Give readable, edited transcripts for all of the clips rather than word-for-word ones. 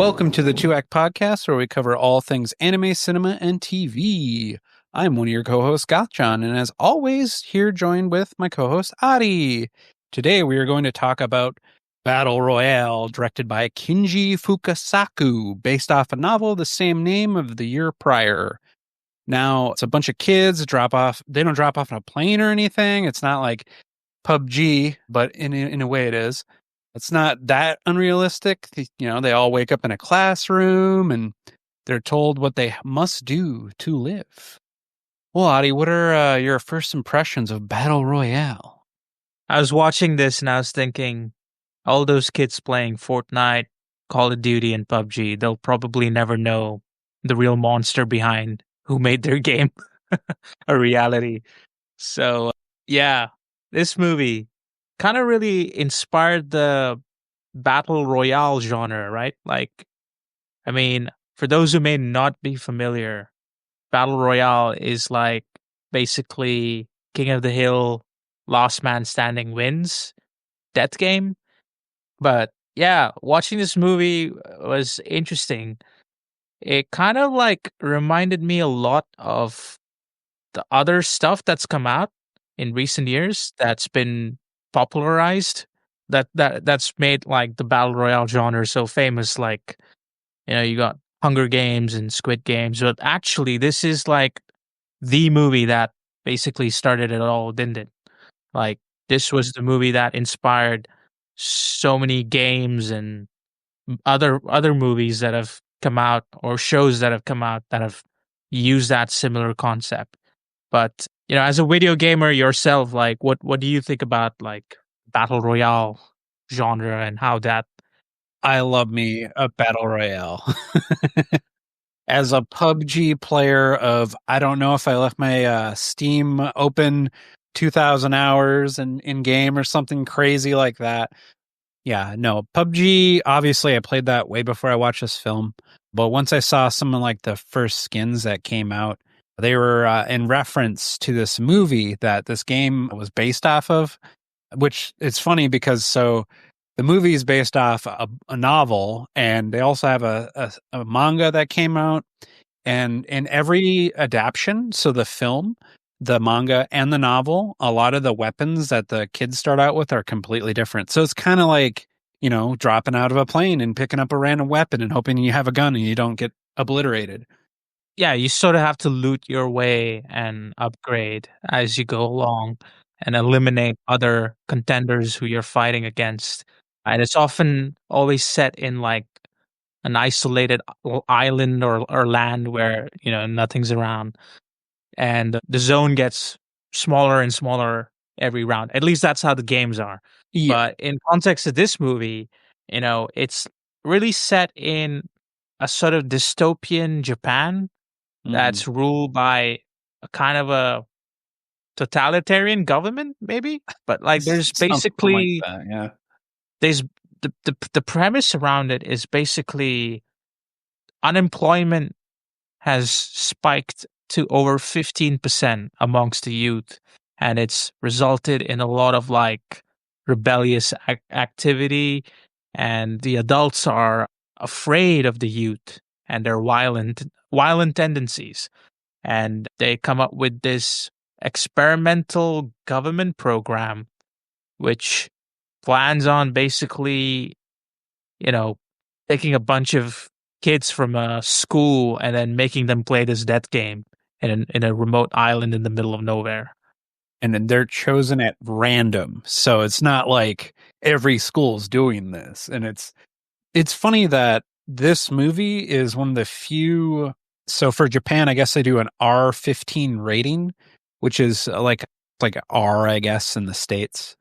Welcome to the 2-Act Podcast, where we cover all things anime, cinema, and TV. I'm one of your co-hosts, gothjon, and as always, here joined with my co-host, Adi. Today, we are going to talk about Battle Royale, directed by Kinji Fukasaku, based off a novel the same name of the year prior. Now, it's a bunch of kids drop off. They don't drop off on a plane or anything. It's not like PUBG, but in a way it is. It's not that unrealistic. They all wake up in a classroom and they're told what they must do to live. Well, Adi, what are your first impressions of Battle Royale? I was watching this and I was thinking, all those kids playing Fortnite, Call of Duty, and PUBG, they'll probably never know the real monster behind who made their game a reality. So, yeah, this movie kind of really inspired the Battle Royale genre, right? For those who may not be familiar, Battle Royale is like basically King of the Hill, Last Man Standing wins, death game. But yeah, watching this movie was interesting. It kind of like reminded me a lot of the other stuff that's come out in recent years that's been popularized that's made like the battle royale genre so famous. Like, you got Hunger Games and Squid Games, but actually this is like the movie that basically started it all, didn't it? Like, this was the movie that inspired so many games and other movies that have come out, or shows that have come out that have used that similar concept. But, as a video gamer yourself, like what do you think about like battle royale genre and how that I love me a Battle Royale. As a PUBG player I don't know if I left my Steam open 2,000 hours in game or something crazy like that. Yeah, no, PUBG, obviously I played that way before I watched this film. But once I saw some of like the first skins that came out, they were in reference to this movie that this game was based off of, which it's funny because the movie is based off a novel, and they also have a manga that came out. And in every adaptation, so the film, the manga, and the novel, a lot of the weapons that the kids start out with are completely different. So it's kind of like, dropping out of a plane and picking up a random weapon and hoping you have a gun and you don't get obliterated. yeah, you sort of have to loot your way and upgrade as you go along and eliminate other contenders who you're fighting against. And it's often always set in like an isolated island or land where, nothing's around. And the zone gets smaller and smaller every round. At least that's how the games are. Yeah. But in context of this movie, it's really set in a sort of dystopian Japan that's ruled by a kind of a totalitarian government, maybe. But like, there's basically like that, yeah. There's the premise around it is basically unemployment has spiked to over 15% amongst the youth, and it's resulted in a lot of like rebellious activity, and the adults are afraid of the youth and their violent tendencies, and they come up with this experimental government program which plans on basically, taking a bunch of kids from a school and then making them play this death game in a remote island in the middle of nowhere. And then they're chosen at random. So it's not like every school's doing this. And it's funny that this movie is one of the few. So for Japan, I guess they do an R15 rating, which is like R, I guess, in the States,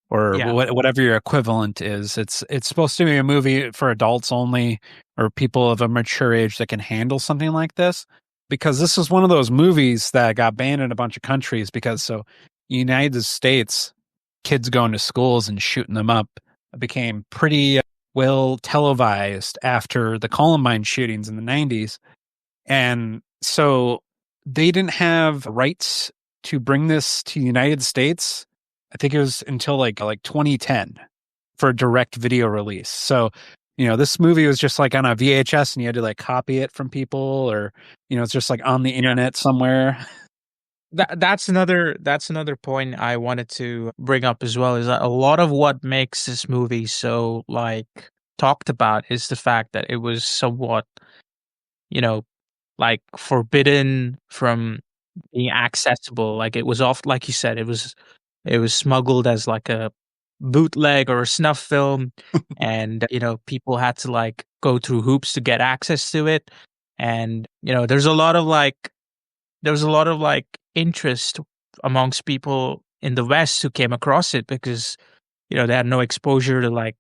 or whatever your equivalent is. It's supposed to be a movie for adults only, or people of a mature age that can handle something like this. Because this is one of those movies that got banned in a bunch of countries because United States, kids going to schools and shooting them up became pretty well televised after the Columbine shootings in the 90s. And so they didn't have rights to bring this to the United States. I think it was until like 2010 for a direct video release. So This movie was just like on a VHS and you had to like copy it from people, or it's just like on the Yeah. internet somewhere. That's another point I wanted to bring up as well, is that a lot of what makes this movie so like talked about is the fact that it was somewhat, you know, like forbidden from being accessible. Like it was off, like you said, it was smuggled as like a bootleg or a snuff film, and people had to like go through hoops to get access to it. And there was a lot of like interest amongst people in the West who came across it because they had no exposure to like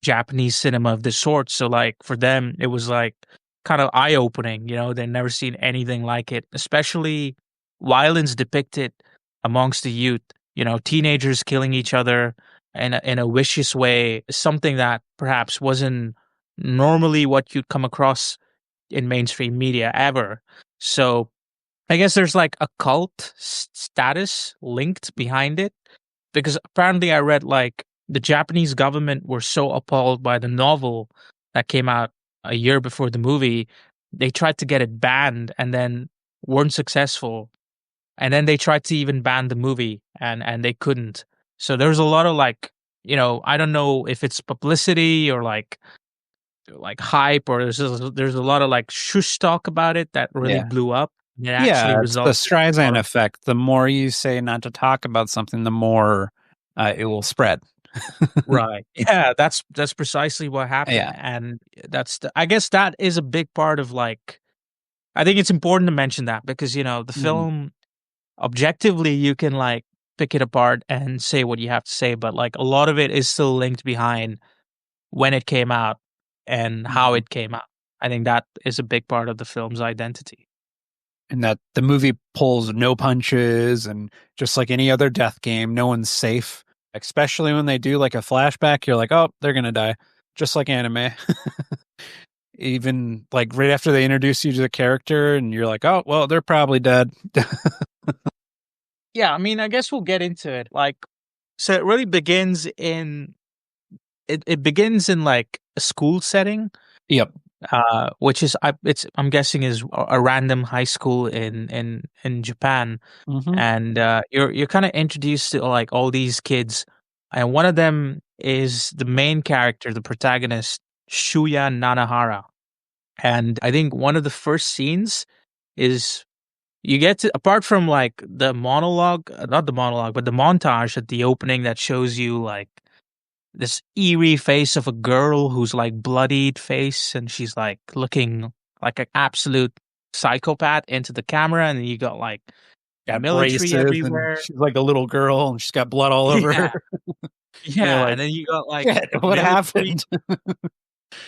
Japanese cinema of this sort. So like for them, it was like kind of eye opening. They'd never seen anything like it, especially violence depicted amongst the youth. Teenagers killing each other in a vicious way, something that perhaps wasn't normally what you'd come across in mainstream media ever. So I guess there's like a cult status linked behind it, because apparently I read like the Japanese government were so appalled by the novel that came out a year before the movie, they tried to get it banned and then weren't successful. And then they tried to even ban the movie and they couldn't. So there's a lot of like, I don't know if it's publicity or like hype, or there's a lot of like shush talk about it that really Yeah. blew up. It actually Yeah, it's the resulted in a lot Streisand of. effect. The more you say not to talk about something, the more it will spread. Right. Yeah, that's precisely what happened. Yeah. And I guess that is a big part of like, I think it's important to mention that because the Mhm. film, objectively you can like pick it apart and say what you have to say, but like a lot of it is still linked behind when it came out and how Mhm. it came out. I think that is a big part of the film's identity. And that the movie pulls no punches, and just like any other death game, no one's safe. Especially when they do like a flashback, you're like, oh, they're gonna die. Just like anime. Even like right after they introduce you to the character and you're like, oh, well, they're probably dead. Yeah, I mean, I guess we'll get into it. Like, so it really begins in like a school setting, Yep. which is I'm guessing is a random high school in Japan, Hmm. and you're kind of introduced to like all these kids, and one of them is the main character, the protagonist, Shuya Nanahara. And I think one of the first scenes is you get to, apart from like the monologue, not the monologue, but the montage at the opening that shows you like this eerie face of a girl who's like bloodied face, and she's like looking like an absolute psychopath into the camera, and then you got like Got military braces, and everywhere. she's like a little girl, and she's got blood all over Yeah, her. And you're yeah, like, and then you got like shit, what military. happened?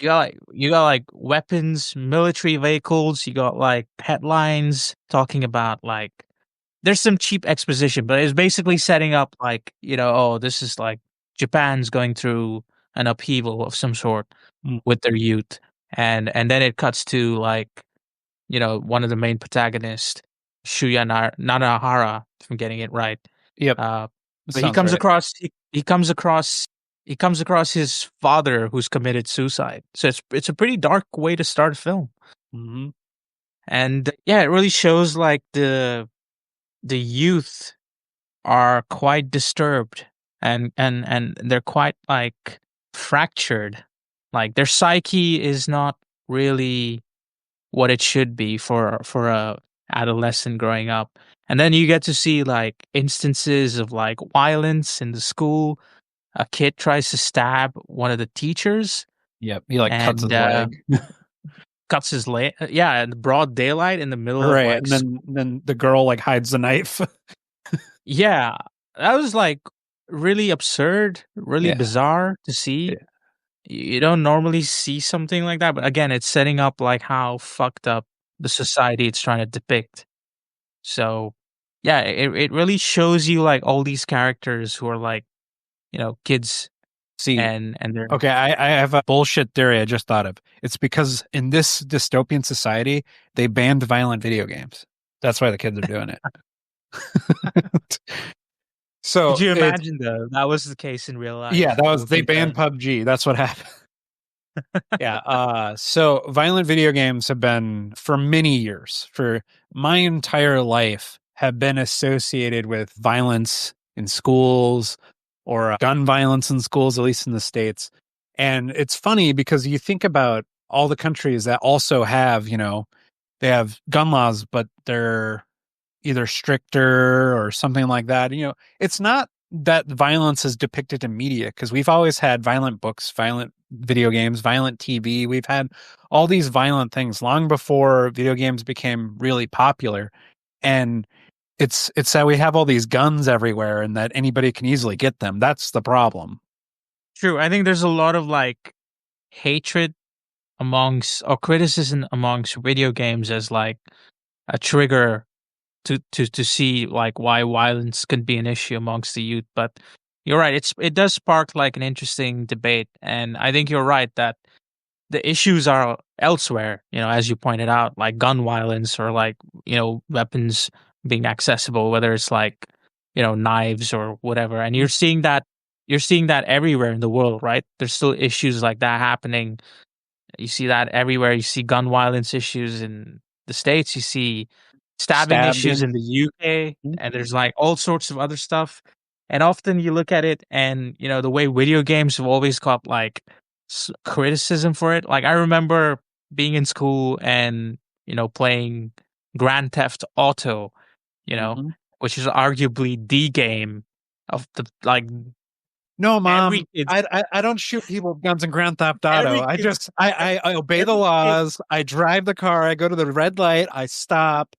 You got like weapons, military vehicles. You got like headlines talking about like there's some cheap exposition, but it's basically setting up like oh, this is like Japan's going through an upheaval of some sort Mm. with their youth, and then it cuts to like one of the main protagonists, Nanahara, if I'm getting it right. Yep. Uh, That but he sounds comes right. across he comes across his father who's committed suicide. So it's a pretty dark way to start a film, Hmm. and yeah, it really shows like the youth are quite disturbed, and they're quite like fractured. Like their psyche is not really what it should be for a adolescent growing up. And then you get to see like instances of like violence in the school. A kid tries to stab one of the teachers Yep. He like cuts and his leg. cuts his leg. Yeah, in the broad daylight in the middle of Right. like And then the girl like hides the knife. yeah, that was like really absurd, really Yeah. bizarre to see. Yeah. You don't normally see something like that, but again, it's setting up like how fucked up the society it's trying to depict. So, yeah, it really shows you like all these characters who are like, kids, See, and they're okay, I have a bullshit theory I just thought of. It's because in this dystopian society, they banned violent video games. That's why the kids are doing it. Could So you it's imagine though that was the case in real yeah, life? that It was would they be banned PUBG. That's what happened. Yeah. So violent video games have been for many years, for my entire life, have been associated with violence in schools or gun violence in schools, at least in the States. And it's funny because you think about all the countries that also have, they have gun laws, but they're either stricter or something like that. It's not that violence is depicted in media because we've always had violent books, violent video games, violent TV. We've had all these violent things long before video games became really popular. And it's that we have all these guns everywhere and that anybody can easily get them. That's the problem. True. I think there's a lot of like hatred amongst or criticism amongst video games as like a trigger to see like why violence can be an issue amongst the youth. But you're right, it does spark like an interesting debate, and I think you're right that the issues are elsewhere, as you pointed out, like gun violence or like, weapons being accessible, whether it's like, knives or whatever. And you're seeing that everywhere in the world, right? There's still issues like that happening. You see that everywhere. You see gun violence issues in the States. You see stabbing issues Stabbing. in the UK, and there's like all sorts of other stuff. And often you look at it, and the way video games have always got like criticism for it. Like I remember being in school and playing Grand Theft Auto, you know, Mm-hmm. which is arguably the game of the like No, mom, every kid's I don't shoot people with guns in Grand Theft Auto. every I kid's just I obey the every kid laws. I drive the car. I go to the red light. I stop.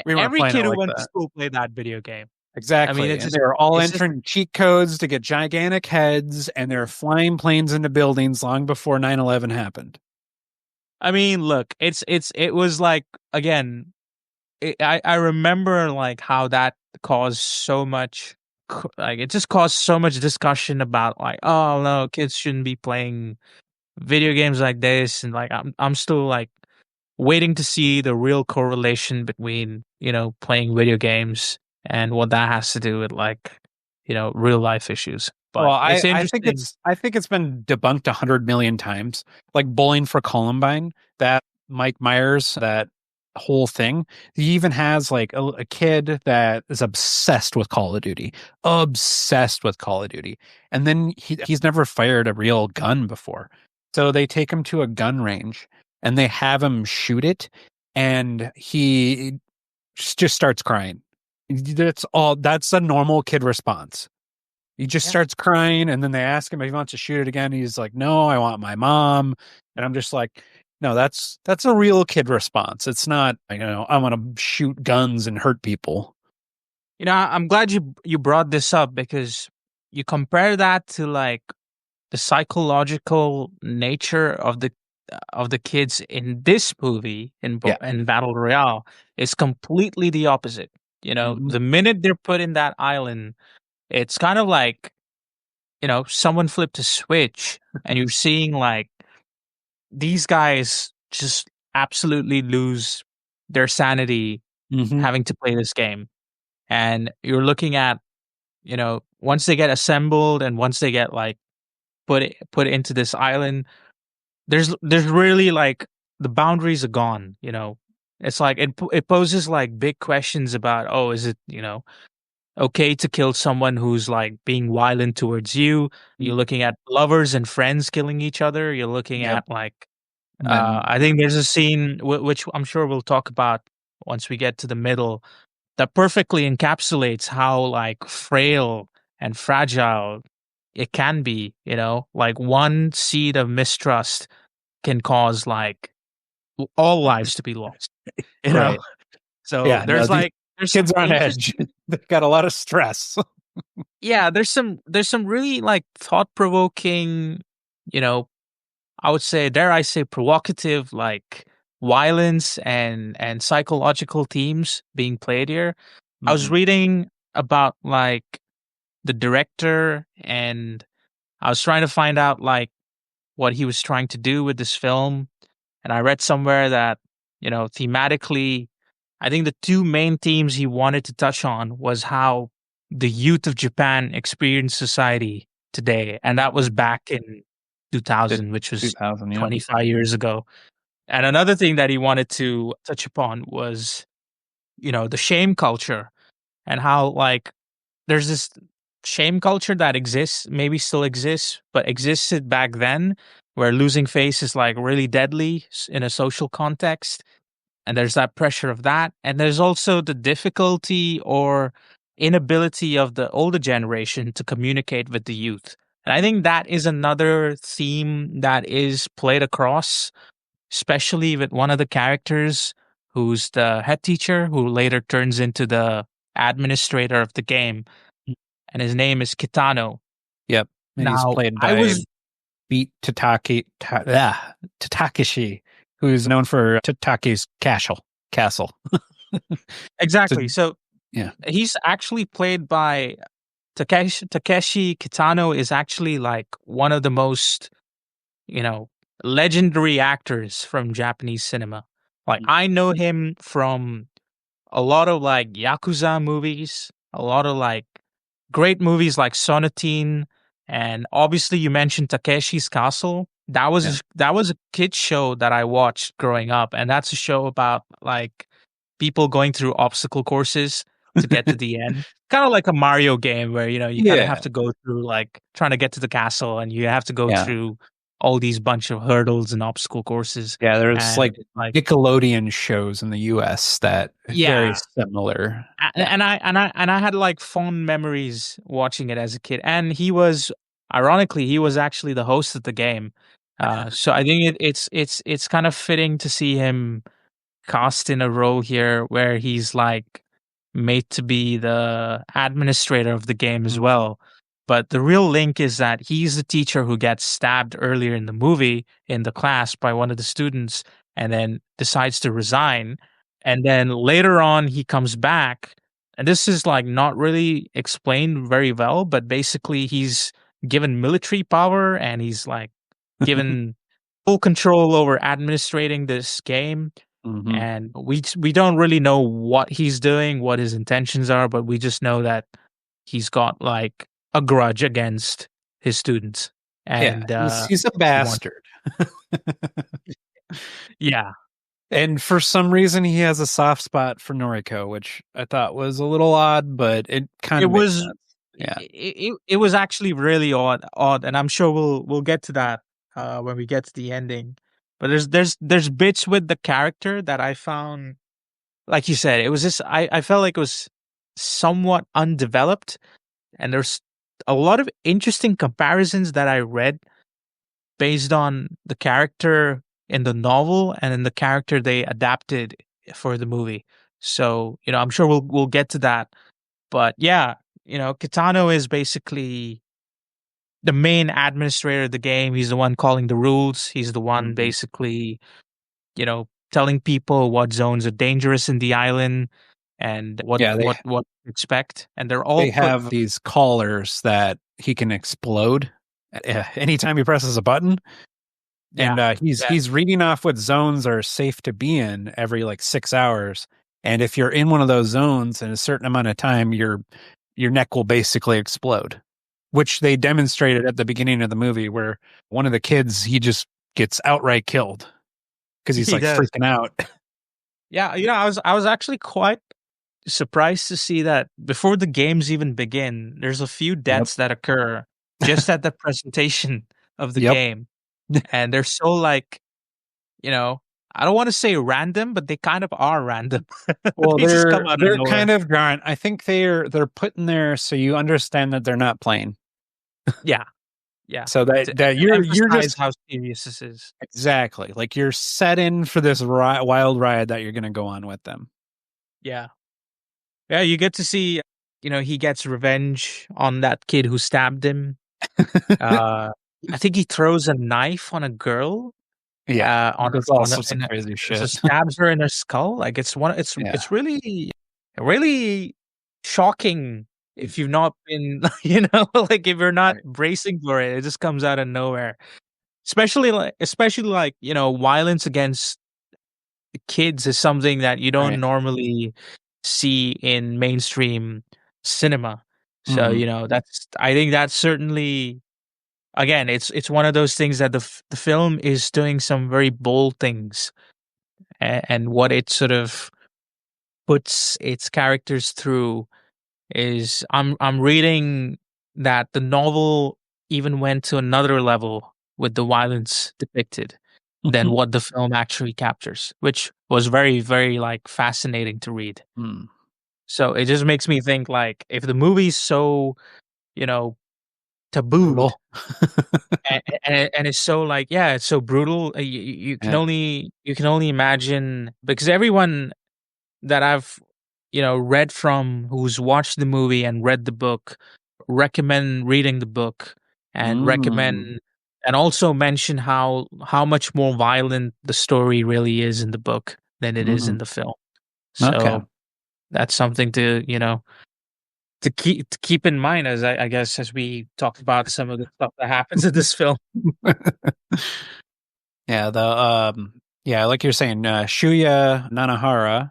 We weren't every playing it kid who like went to that. school played that video game. I mean, Exactly. it's And just they were all it's just entering cheat codes to get gigantic heads, and they're flying planes into buildings long before 9/11 happened. I mean, look, it was like again, I remember like how that caused so much like it just caused so much discussion about like, oh no, kids shouldn't be playing video games like this, and like I'm still like waiting to see the real correlation between playing video games and what that has to do with like real life issues. Well, But it's interesting. I think it's been debunked 100 million times. Like Bowling for Columbine, that Mike Myers, that whole thing. He even has like a kid that is obsessed with Call of Duty, and then he's never fired a real gun before. So they take him to a gun range and they have him shoot it, and he just starts crying. That's all. That's a normal kid response. He just Yeah. starts crying, and then they ask him if he wants to shoot it again. He's like, "No, I want my mom." And I'm just like, "No, that's a real kid response. It's not, I want to shoot guns and hurt people." I'm glad you brought this up because you compare that to like the psychological nature of the kids in this movie Yeah. in Battle Royale is completely the opposite. Hmm. The minute they're put in that island, it's kind of like someone flipped a switch, and you're seeing like these guys just absolutely lose their sanity Hmm. having to play this game. And you're looking at, once they get assembled and once they get like put into this island, there's really like the boundaries are gone. It's like it poses like big questions about, oh, is it okay to kill someone who's like being violent towards you? You're looking at lovers and friends killing each other. You're looking Yep. at like And then, I think there's a scene which I'm sure we'll talk about once we get to the middle, that perfectly encapsulates how like frail and fragile it can be. Like one seed of mistrust can cause like all lives to be lost. you know right. so Yeah. No, there's these like there's kids some are on edge. interesting. They've got a lot of stress. Yeah, there's some really like thought provoking, you know I would say, dare I say, provocative, like violence and psychological themes being played here. I was Hmm. reading about like the director, and I was trying to find out like what he was trying to do with this film. And I read somewhere that, thematically, I think the two main themes he wanted to touch on was how the youth of Japan experience society today. And that was back in The 2000, which was 2000, yep. 25 years ago. And another thing that he wanted to touch upon was, the shame culture and how, like, there's this shame culture that exists, maybe still exists, but existed back then, where losing face is like really deadly in a social context. And there's that pressure of that. And there's also the difficulty or inability of the older generation to communicate with the youth. And I think that is another theme that is played across, especially with one of the characters who's the head teacher who later turns into the administrator of the game, and his name is Kitano. Yep. And he's Now, played I by was Takashi, who's known for Tataki's Castle. So, exactly. So yeah. he's actually played by Takeshi Kitano is actually like one of the most, you know, legendary actors from Japanese cinema. Like I know him from a lot of like Yakuza movies, a lot of like great movies like Sonatine, and obviously you mentioned Takeshi's Castle. Yeah. That was a kids show that I watched growing up, and that's a show about like people going through obstacle courses to get to the end. Kind of like a Mario game where you kind of have Yeah. to go through like trying to get to the castle, and you have to go Yeah. through all these bunch of hurdles and obstacle courses. Yeah. There's And like like Nickelodeon shows in the US that is very yeah, similar. Yeah. and I had like fond memories watching it as a kid. And he was, ironically, he was actually the host of the game. So I think it's kind of fitting to see him cast in a role here where he's like made to be the administrator of the game as Mhm. well. But the real link is that he's the teacher who gets stabbed earlier in the movie in the class by one of the students and then decides to resign. And then later on, he comes back. And this is like not really explained very well, but basically, he's given military power and he's like given full control over administrating this game. Mhm. And we don't really know what he's doing, what his intentions are, but we just know that he's got like a grudge against his students, Yeah. and He's a he wants, bastard. yeah, And for some reason, he has a soft spot for Noriko, which I thought was a little odd, but it kind it of makes was sense. Yeah. it was actually really odd, and I'm sure we'll get to that when we get to the ending. But there's bits with the character that I found, like you said, it was just I felt like it was somewhat undeveloped. And there's a lot of interesting comparisons that I read based on the character in the novel and in the character they adapted for the movie. So, I'm sure we'll get to that. But yeah, Kitano is basically the main administrator of the game. He's the one calling the rules. He's the one Mhm. basically, telling people what zones are dangerous in the island and what Yeah. what what to expect. And they're all They put, have these collars that he can explode anytime he presses a button. yeah. And he's reading off what zones are safe to be in every like 6 hours. And if you're in one of those zones in a certain amount of time, your neck will basically explode. Which they demonstrated at the beginning of the movie, where one of the kids he just gets outright killed because he's He like does. freaking out. Yeah, I was actually quite surprised to see that before the games even begin, there's a few Yep. deaths that occur just at the presentation of the Yep. game. And they're so like, you know, I don't want to say random, but they kind of are random. Well, They just come out of they're nowhere. kind of gone. I think they're put in there so you understand that they're not playing. Yeah, yeah. So To that you're emphasize just how serious this is. exactly like you're set in for this wild ride that you're going to go on with them. Yeah. Yeah, you get to see, he gets revenge on that kid who stabbed him. Uh I think he throws a knife on a girl, Yeah, on her there's all on her sorts of in a crazy so shit. stabs her in her skull. Like, Yeah, it's really, really shocking if you've not been, like, if you're not right. bracing for it, it just comes out of nowhere. Especially like, violence against kids is something that you don't Right. normally see in mainstream cinema. So, Mhm. that's I think that's certainly again, it's one of those things that the film is doing some very bold things, and what it sort of puts its characters through is I'm reading that the novel even went to another level with the violence depicted than what the film actually captures, which was very, very like fascinating to read. Hmm. So it just makes me think like if the movie's so, you know, tabooed Brutal. and it's so like yeah, it's so brutal. You can Yeah. only imagine because everyone that I've read from who's watched the movie and read the book recommend reading the book and Mm. recommend and also mention how much more violent the story really is in the book than it is in Mm. the film. Okay. So that's something to to keep in mind as I guess as we talk about some of the stuff that happens in this film. Yeah, like you're saying, Shuya Nanahara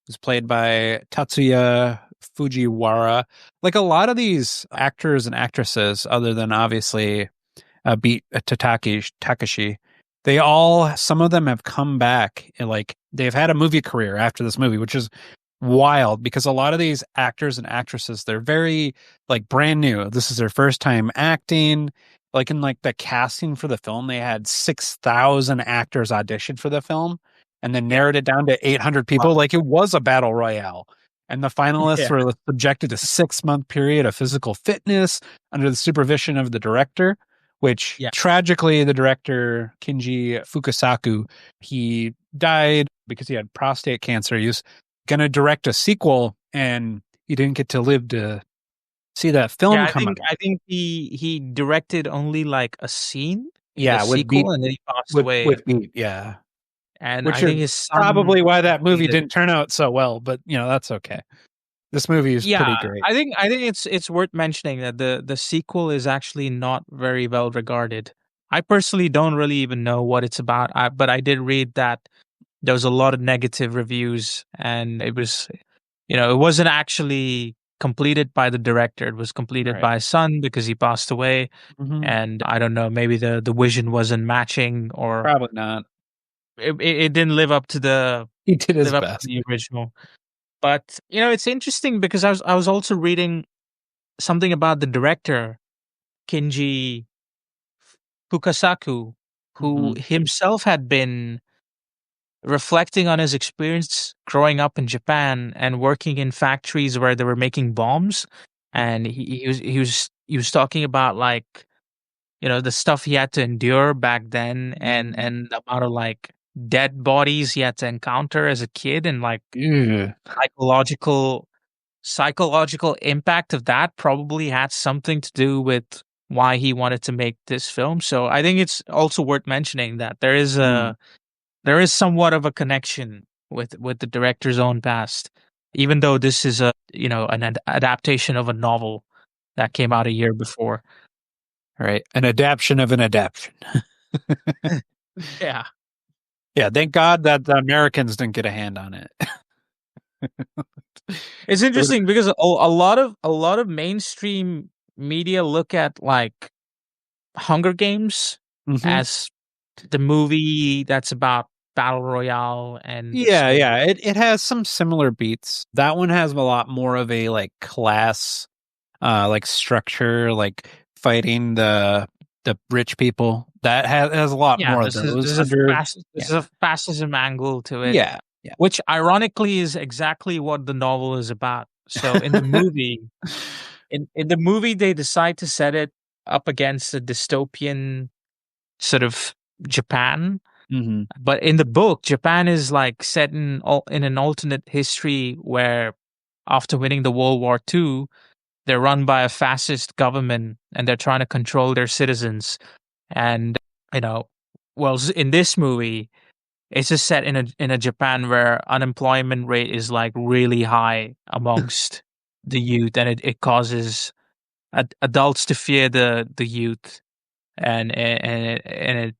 was played by Tatsuya Fujiwara. Like a lot of these actors and actresses, other than obviously beat Takashi, some of them have come back and like they've had a movie career after this movie, which is wild because a lot of these actors and actresses, they're very like brand new. This is their first time acting. Like in like the casting for the film, they had 6,000 actors audition for the film and then Yeah. narrowed it down to 800 people. Wow. Like it was a battle royale. And the finalists Yeah. were subjected to 6 month period of physical fitness under the supervision of the director, which Yeah. tragically the director Kinji Fukasaku, he died because he had prostate cancer. He was going to direct a sequel and he didn't get to live to see that Yeah, film I come think out. I think he directed only like a scene in the Yeah, with sequel beat and then he passed with away. with beat, yeah. And Which I is think his son probably why that movie played it. didn't turn out so well, but that's okay. This movie is Yeah, pretty great. I think it's worth mentioning that the sequel is actually not very well regarded. I personally don't really even know what it's about. But I did read that there was a lot of negative reviews, and it was it wasn't actually completed by the director. It was completed Right. by his son because he passed away, Hmm. and I don't know, maybe the vision wasn't matching, or Probably not. it didn't live up to the He did his best. original. But it's interesting because I was also reading something about the director Kinji Fukasaku, who Hmm. himself had been reflecting on his experience growing up in Japan and working in factories where they were making bombs, and he was talking about like the stuff he had to endure back then, Mm. and the amount of like dead bodies he had to encounter as a kid, and like Yeah. psychological psychological impact of that probably had something to do with why he wanted to make this film. So I think it's also worth mentioning that Mm. there is somewhat of a connection with the director's own past, even though this is a an adaptation of a novel that came out a year before. Right. An adaptation of an adaptation. Yeah, Yeah, thank God that the Americans didn't get a hand on it. it's interesting because a lot of mainstream media look at like Hunger Games Hmm. as the movie that's about battle royale and Yeah, so yeah. It has some similar beats. That one has a lot more of a like class like structure, like fighting the rich people. That has a lot yeah, more of this is those this is a under. fast this Yeah. is a fascism angle to it, Yeah. Yeah. which ironically is exactly what the novel is about. So in the movie, in the movie, they decide to set it up against a dystopian sort of Japan, Hmm. but in the book, Japan is like set in an alternate history where after winning the World War II, they're run by a fascist government and they're trying to control their citizens. And you know, in this movie, it's just set in a Japan where unemployment rate is like really high amongst the youth, and it causes adults to fear the youth, and it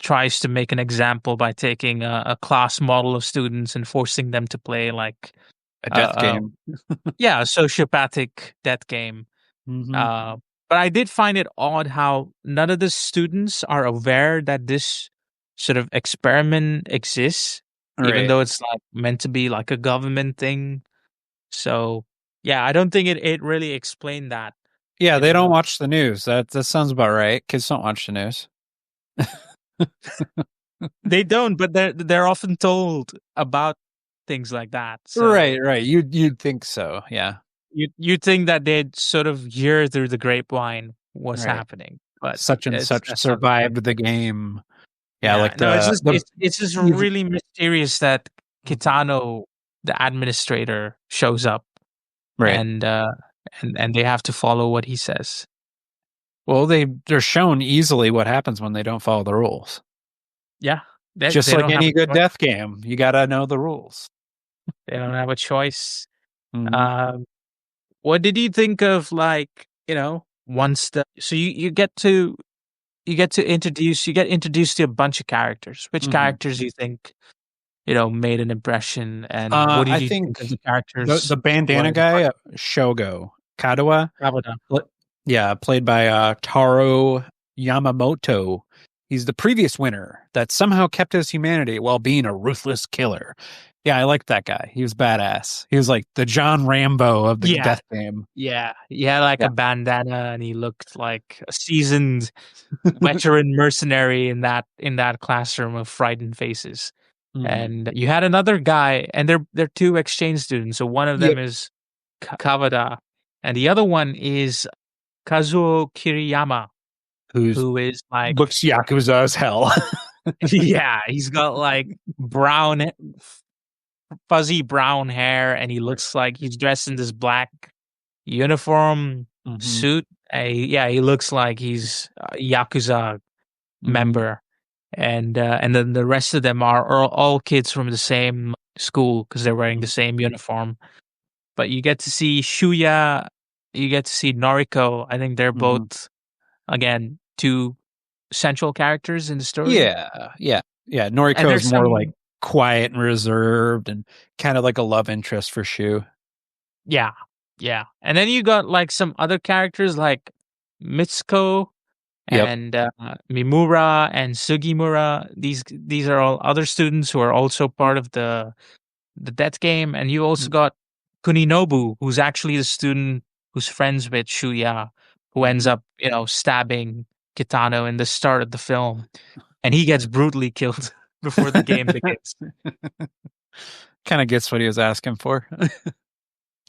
tries to make an example by taking a class model of students and forcing them to play like A death uh, game. yeah, a sociopathic death game. Hmm. Uh, But I did find it odd how none of the students are aware that this sort of experiment exists, even Right. though it's like meant to be like a government thing. So yeah, I don't think it really explained that Yeah, they don't anymore. watch the news. That sounds about right. Kids don't watch the news. They don't, but they're often told about things like that. Right, So right. You'd think so. Yeah. you think that they'd sort of hear through the grapevine what's Right. happening, but Such and such that's not the case. survived the game. Yeah, Yeah, like no, the it's just you've really mysterious that Mhm. Kitano, the administrator, shows up Right. and and they have to follow what he says. Well, they're shown easily what happens when they don't follow the rules. Yeah, Just they like don't have any a good choice. death game, you got to know the rules. They don't have a choice. Mhm. Um, what did you think of, like, once the so you get introduced to a bunch of characters. Which Mhm. characters do you think, made an impression, and what did I you think of think the characters the who are bandana in part guy, Shogo Kadawa, Rabada? yeah, played by Taro Yamamoto. He's the previous winner that somehow kept his humanity while being a ruthless killer. Yeah, I liked that guy. He was badass. He was like the John Rambo of the Yeah, death game. yeah. He had like Yeah. a bandana and he looked like a seasoned veteran mercenary in that classroom of frightened faces. Mhm. And you had another guy, and they're two exchange students. So one of them Yep. is Kawada, and the other one is Kazuo Kiriyama, Who's who is like, looks yakuza as hell. yeah, he's got like brown, fuzzy brown hair, and he Right. looks like he's dressed in this black uniform Mhm. suit. Yeah, he looks like he's a Yakuza Mhm. member. And then the rest of them are all kids from the same school because they're wearing the Mhm. same uniform. But you get to see Shuya, you get to see Noriko. I think they're Mhm. both, again, two central characters in the story. Yeah, yeah, yeah. And Noriko is there's more like some, quiet and reserved, and kind of like a love interest for Shu. yeah, yeah. And then you got like some other characters like Mitsuko Yep. and Mimura and Sugimura. These are all other students who are also part of the death game. And you also got Kuninobu, who's actually the student who's friends with Shuya, who ends Mhm. up, stabbing Kitano in the start of the film, and he gets brutally killed before the game begins. Kind of gets what he was asking for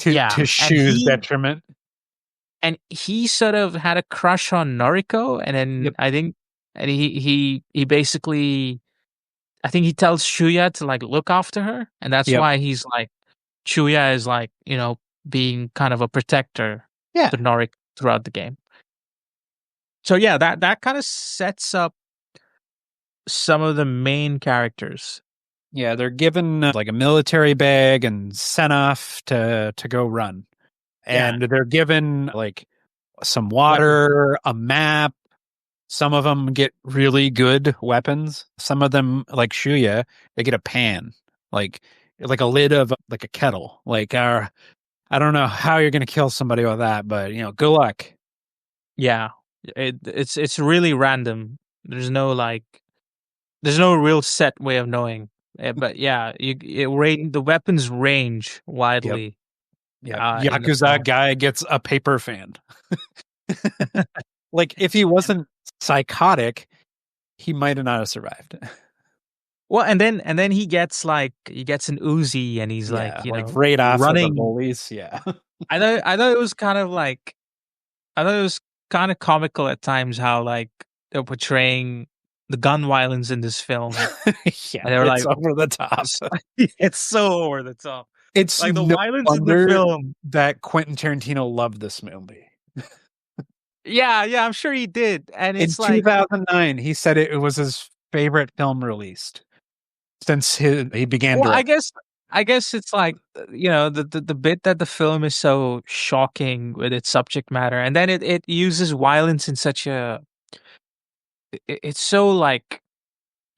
Yeah, to Shu's detriment. and he sort of had a crush on Noriko, and then Yep. I think, and he basically, I think he tells Shuya to like look after her, and that's Yep. why he's like, Shuya is like, being kind of a protector Yeah. to Noriko throughout the game. So yeah, that kind of sets up some of the main characters. Yeah. They're given like a military bag and sent off to go run, Yeah, and they're given like some weapons. water, a map. Some of them get really good weapons. Some of them, like Shuya, they get a pan, like like a lid of like a kettle. Like, I don't know how you're gonna kill somebody with that, but good luck. Yeah, it's really random. There's no real set way of knowing. But yeah, the weapons range Yep, widely yep. in the Yakuza film. guy gets a paper fan. Like, if he wasn't psychotic, he might have not have survived. Well, and then he gets an Uzi and he's like, Yeah, like right off of the running. bullies. Yeah. I thought it was kind of like I thought it was kind of comical at times how like they're portraying the gun violence in this film, Yeah, and they were it's like, over the top. it's so over the top. It's Like the no violence in the wonder film. that Quentin Tarantino loved this movie. Yeah, yeah, I'm sure he did, and In it's like, 2009, he said it was his favorite film released since he began well, I directing. guess I guess it's like, the bit that the film is so shocking with its subject matter, and then it uses violence in such a it's so like,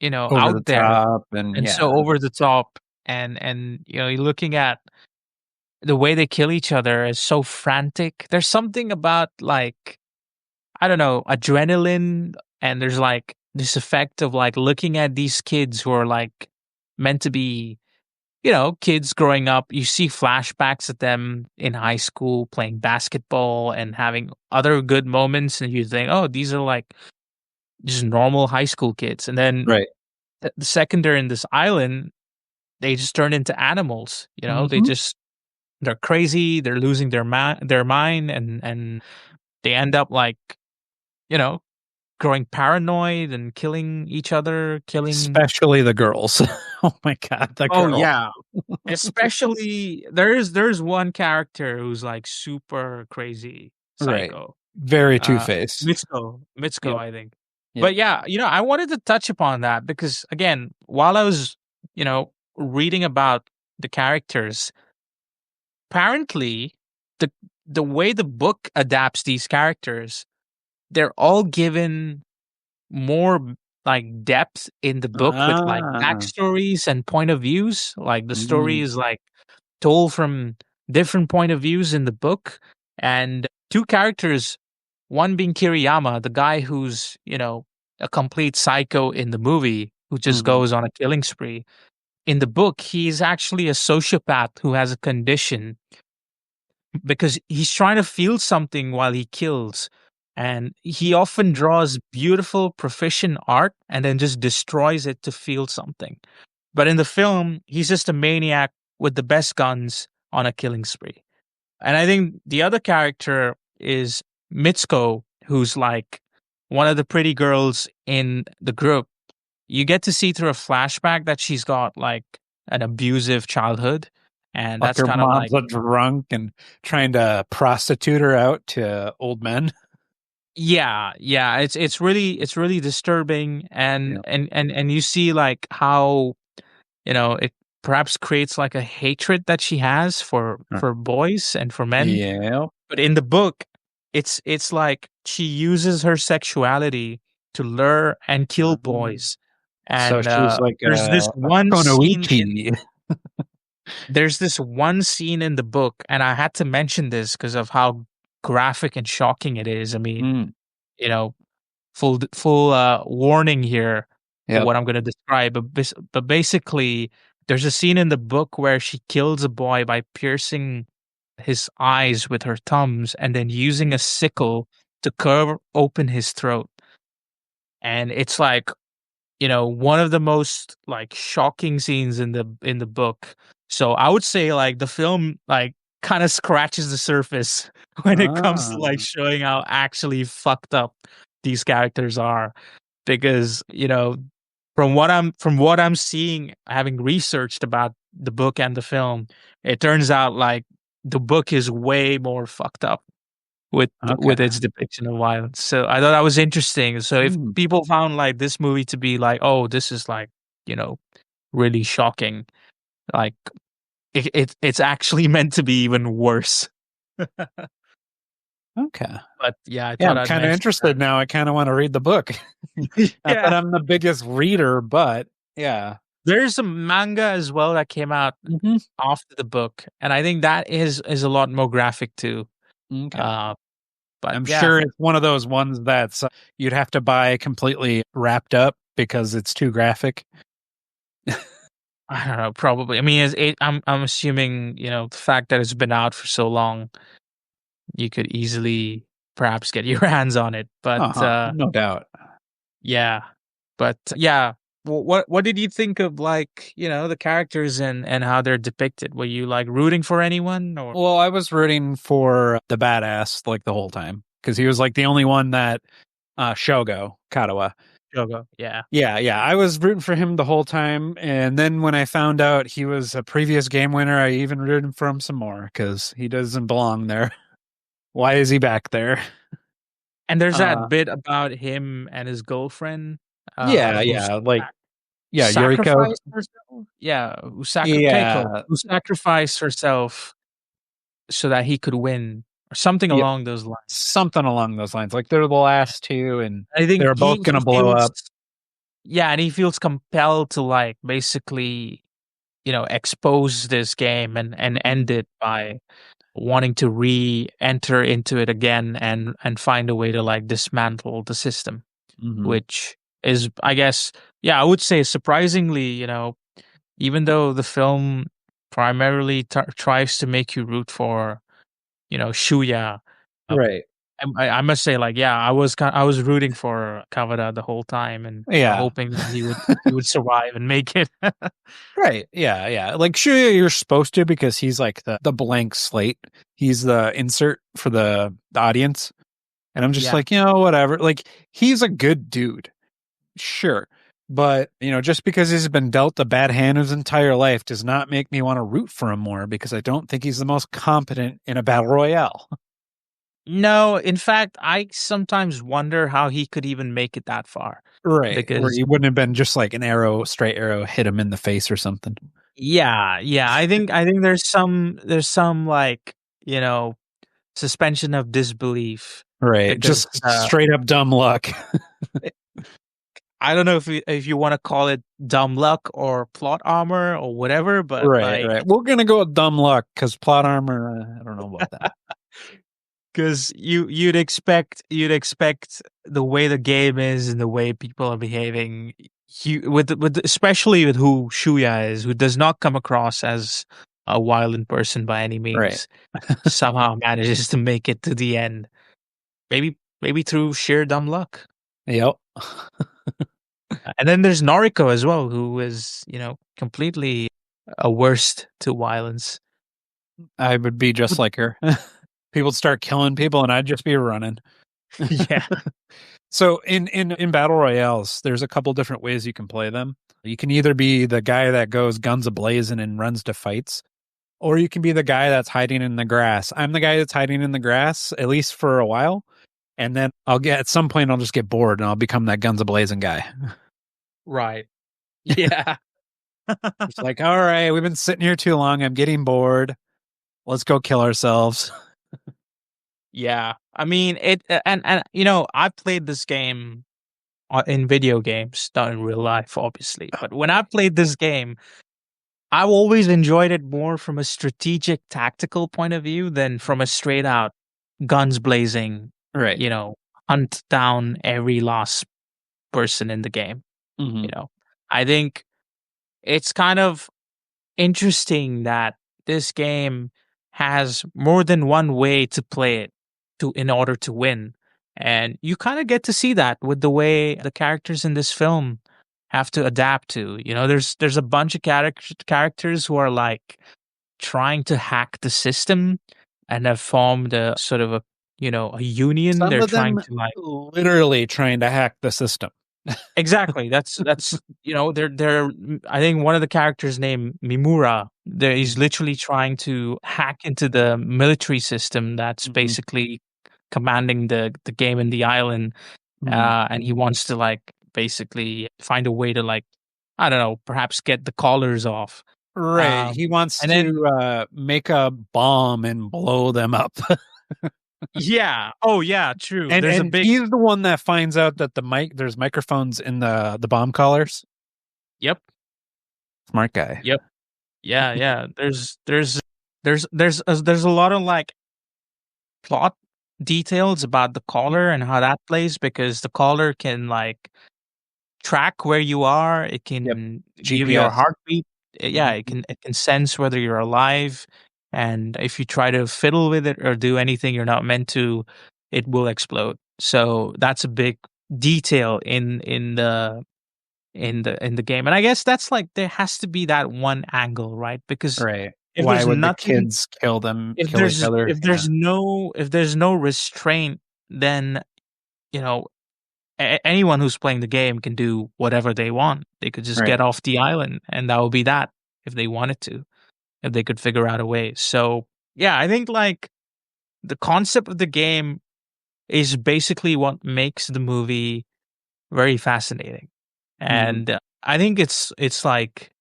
Over the out there top, and and yeah. so over the top, and you're looking at the way they kill each other is so frantic. There's something about like I don't know, adrenaline, and there's like this effect of like looking at these kids who are like meant to be, kids growing up. You see flashbacks at them in high school playing basketball and having other good moments, and you think, oh, these are like just normal high school kids. And then Right. the second they're in this island, they just turn into animals. Hmm. They're crazy. They're losing their mind, and they end up like, you know, growing paranoid and killing each other, killing. Especially the girls. Oh my god, the Oh girl. yeah, especially there's one character who's like super crazy Right. psycho. Very Uh, Two-Face. Mitsuko, Yep. I think. Yep. But yeah, I wanted to touch upon that because again, while I was, reading about the characters, apparently the the way the book adapts these characters, they're all given more like depth in the book with like Ah. backstories and point of views. Like the story Mm. is like told from different point of views in the book, and two characters, one being Kiriyama, the guy who's, a complete psycho in the movie who just Mhm. goes on a killing spree. In the book, he's actually a sociopath who has a condition because he's trying to feel something while he kills. And he often draws beautiful, proficient art and then just destroys it to feel something. But in the film, he's just a maniac with the best guns on a killing spree. And I think the other character is Mitsuko, who's like one of the pretty girls in the group. You get to see through a flashback that she's got like an abusive childhood. And Like that's her kind of mom's like, a drunk and trying to prostitute her out to old men. yeah, yeah, it's really disturbing, and Yeah. and you see like how, it perhaps creates like a hatred that she has for boys and for men. Yeah. But in the book, it's like she uses her sexuality to lure and kill Um, boys. so And she's like there's this a one scene in Konoichi. the book, and I had to mention this because of how graphic and shocking it is. I mean, Mm. you know, full warning here for Yep. what I'm going to describe. But basically, there's a scene in the book where she kills a boy by piercing his eyes with her thumbs and then using a sickle to curve open his throat. And it's like, one of the most like shocking scenes in the book. So I would say like the film like kind of scratches the surface when it comes to Ah. like showing how actually fucked up these characters are, because from what I'm seeing, having researched about the book and the film, it turns out like the book is way more fucked up with Okay. with its depiction of violence. So I thought that was interesting. So if Mm. people found like this movie to be like, oh, this is like, you know, really shocking, like it's actually meant to be even worse. Okay. But yeah, I Yeah, thought I'm I'd kind of mention interested now. I kind of want to read the book. that. Not that Yeah. I'm the biggest reader, but yeah. There's a manga as well that came out Hmm. after the book, and I think that is a lot more graphic too. Okay. Uh, but I'm yeah, sure it's one of those ones that's you'd have to buy completely wrapped up because it's too graphic. I don't know. Probably. I mean, I'm assuming the fact that it's been out for so long, you could easily perhaps get your hands on it. But Uh-huh. No doubt. yeah, but yeah. What did you think of like the characters and how they're depicted? Were you like rooting for anyone or Well, I was rooting for the badass like the whole time because he was like the only one that Shogo Katawa. Jogo? Yeah. Yeah, yeah. I was rooting for him the whole time. And then when I found out he was a previous game winner, I even rooted for him some more because he doesn't belong there. Why is he back there? And there's that Uh, bit about him and his girlfriend, yeah, who's yeah. Like, yeah, Yuriko. sacrificed herself. Yeah, Keiko, Yeah, who sacrificed herself so that he could win, or something yeah. along those lines. Something along those lines. Like, they're the last two, and I think they're both going to he blow feels, up. yeah, and he feels compelled to like basically, expose this game and Mhm. end it by wanting to re-enter into it again and find a way to like dismantle the system, Hmm. which is, I guess, yeah, I would say surprisingly, even though the film primarily tries to make you root for, Shuya, uh, Right. I must say, like, yeah, I was rooting for Kavada the whole time, and Yeah. hoping that he would survive and make it. Right. Yeah. Yeah. Like, sure, you're supposed to because he's like the blank slate. He's the insert for the audience. And I'm just Yeah. like, whatever. Like, he's a good dude. Sure. But, just because he's been dealt a bad hand his entire life does not make me want to root for him more because I don't think he's the most competent in a battle royale. No, in fact, I sometimes wonder how he could even make it that far. Right. Where Because he wouldn't have been just like an arrow, straight arrow hit him in the face or something. yeah, I think there's some like, you know, suspension of disbelief Right. because Just straight up dumb luck. I don't know if you want to call it dumb luck or plot armor or whatever, but Right. like, Right. We're going to go with dumb luck because plot armor, I don't know about that. because you'd expect the way the game is and the way people are behaving, with especially with who Shuya is, who does not come across as a violent person by any Right. means, somehow manages to make it to the end. Maybe through sheer dumb luck. Yep. And then there's Noriko as well, who is, completely averse to violence. I would be just like her. People would start killing people and I'd just be running. Yeah. So in battle royales, there's a couple different ways you can play them. You can either be the guy that goes guns ablazing and runs to fights, or you can be the guy that's hiding in the grass. I'm the guy that's hiding in the grass, at least for a while, and then at some point I'll just get bored and I'll become that guns ablazing guy. Right. Yeah. It's like, all right, we've been sitting here too long. I'm getting bored. Let's go kill ourselves. Yeah. I mean, and I've played this game in video games, not in real life, obviously. But when I played this game, I've always enjoyed it more from a strategic, tactical point of view than from a straight out guns blazing, Right. hunt down every last person in the game. Hmm. I think it's kind of interesting that this game has more than one way to play it in order to win. And you kind of get to see that with the way the characters in this film have to adapt to. There's a bunch of characters who are like trying to hack the system and have formed a sort of a union. Some They're of trying them to like. literally trying to hack the system. Exactly. That's they're I think one of the characters named Mimura, he's literally trying to hack into the military system that's Hmm. basically commanding the game and the island. Hmm. And he wants to like basically find a way to like, I don't know, perhaps get the collars off. Right. He wants And then to make a bomb and blow them up. yeah, oh yeah, true. and There's a and big he's the one that finds out that there's microphones in the bomb collars. yep, Smart guy. yep. Yeah, yeah. There's a lot of like plot details about the caller and how that plays, because the caller can like track where you are. It Yep. can give your GPS. heartbeat. Yeah, Mhm. it can sense whether you're alive, and if you try to fiddle with it or do anything you're not meant to, it will explode. So that's a big detail in the game. And I guess that's like there has to be that one angle, right? Because Right. if Why there's would the nothing kids kill them, if kill each there's other? if Yeah. there's no restraint, then you know anyone who's playing the game can do whatever they want. They could just Right. get off the island, and that would be that, if they wanted to, if they could figure out a way. So yeah, I think like the concept of the game is basically what makes the movie very fascinating. Mhm. And I think it's like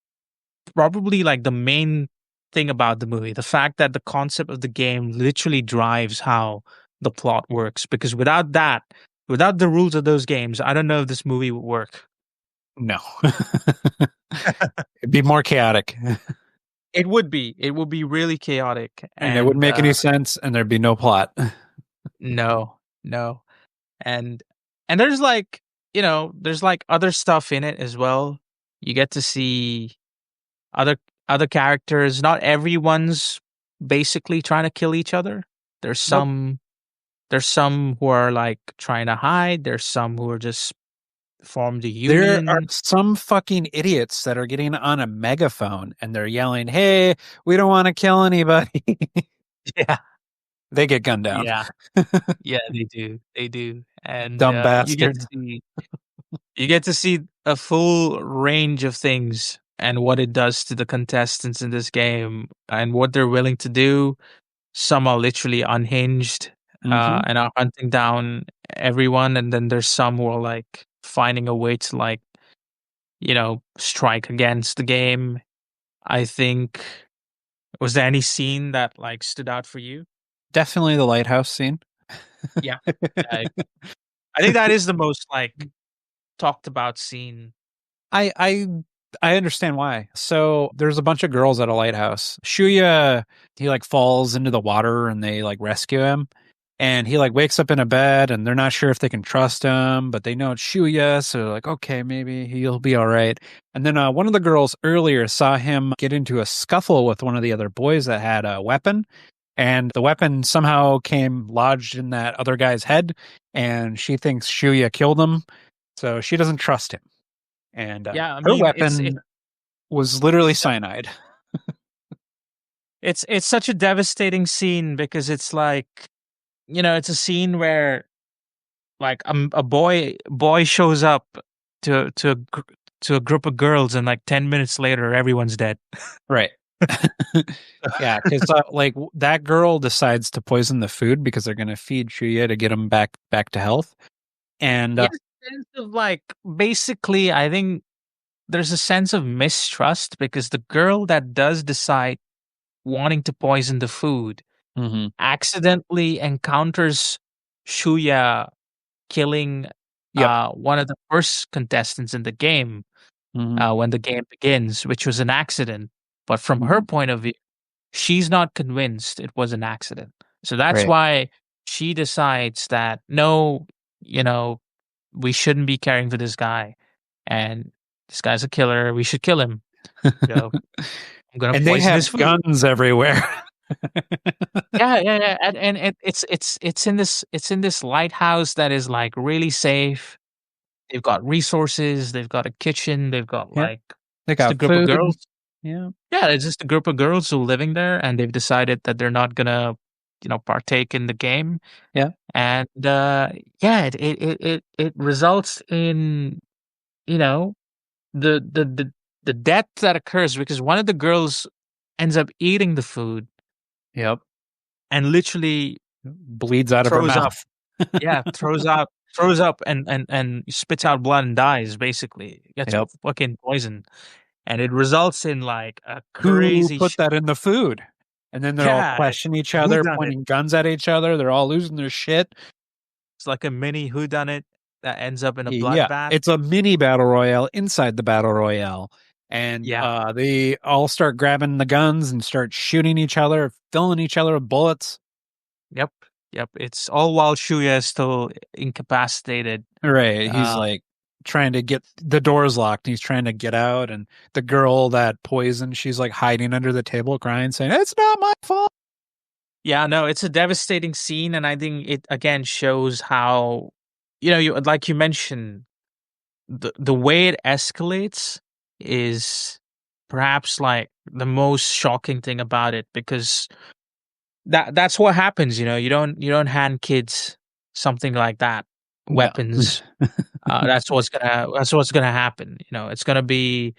probably like the main thing about the movie, the fact that the concept of the game literally drives how the plot works. Because without that, without the rules of those games, I don't know if this movie would work. No. It'd be more chaotic. It would be. It would be really chaotic, And it wouldn't and make any sense, and there'd be no plot. no, no, and there's like there's like other stuff in it as well. You get to see other characters. Not everyone's basically trying to kill each other. There's Nope. some there's some who are like trying to hide. There's some who are just formed a There are union. some fucking idiots that are getting on a megaphone and they're yelling, "Hey, we don't want to kill anybody." Yeah, They get gunned down. yeah, yeah. They do, they do, and Dumb bastards. you get to see a full range of things and what it does to the contestants in this game and what they're willing to do. Some are literally unhinged Hmm. and are hunting down everyone, and then there's some who are like finding a way to like strike against the game. I think was there any scene that like stood out for you? Definitely the lighthouse scene. Yeah, I, I think that is the most like talked about scene. I I I understand why. So there's a bunch of girls at a lighthouse. Shuya, he like falls into the water and they like rescue him. And he like wakes up in a bed and they're not sure if they can trust him, but they know it's Shuya, so they're like, okay, maybe he'll be all right. And then one of the girls earlier saw him get into a scuffle with one of the other boys that had a weapon, and the weapon somehow came lodged in that other guy's head, and she thinks Shuya killed him, so she doesn't trust him. And Yeah, I her mean weapon was literally cyanide. it's such a devastating scene because it's like it's a scene where like a boy shows up to a group of girls and like 10 minutes later everyone's dead. Right. Yeah, because like that girl decides to poison the food because they're gonna feed Shuya to get him back to health. And Yes, sense of like basically I think there's a sense of mistrust because the girl that does decide wanting to poison the food mhm. accidentally encounters Shuya killing Yep. one of the first contestants in the game Mhm. when the game begins, which was an accident. But from her Mhm. point of view, she's not convinced it was an accident. So that's Right. why she decides that no, you know, we shouldn't be caring for this guy. And this guy's a killer. We should kill him. So I'm gonna And they poison have his food. guns everywhere. Yeah, yeah, yeah. And it's in this lighthouse that is like really safe. They've got resources, they've got a kitchen, they've got Yep. like They just a got group of food. girls. Yeah. Yeah, it's just a group of girls who are living there and they've decided that they're not gonna, partake in the game. Yeah. And yeah, it results in, you know, the the the the death that occurs because one of the girls ends up eating the food Yep. and literally Bleeds out of her throws up. mouth. Yeah, throws up and spits out blood and dies basically. Gets Yep. fucking poisoned. And it results in like a Who crazy put that in the food? And then they're all yeah, questioning each who other, done it? pointing guns at each other. They're all losing their shit. It's like a mini who done it that ends up in a Yeah, bloodbath. it's a mini battle royale inside the battle royale, and Yeah. they all start grabbing the guns and start shooting each other, filling each other with bullets. Yep. Yep. It's all while Shuya is still incapacitated. Right, he's Uh like trying to get the doors locked. He's trying to get out, and the girl that poisoned, she's like hiding under the table, crying, saying, "It's not my fault." yeah, no, it's a devastating scene and I think it again shows how you like you mentioned the way it escalates is perhaps like the most shocking thing about it because that's what happens, you don't hand kids something like that, No, weapons. That's what's gonna happen. It's gonna be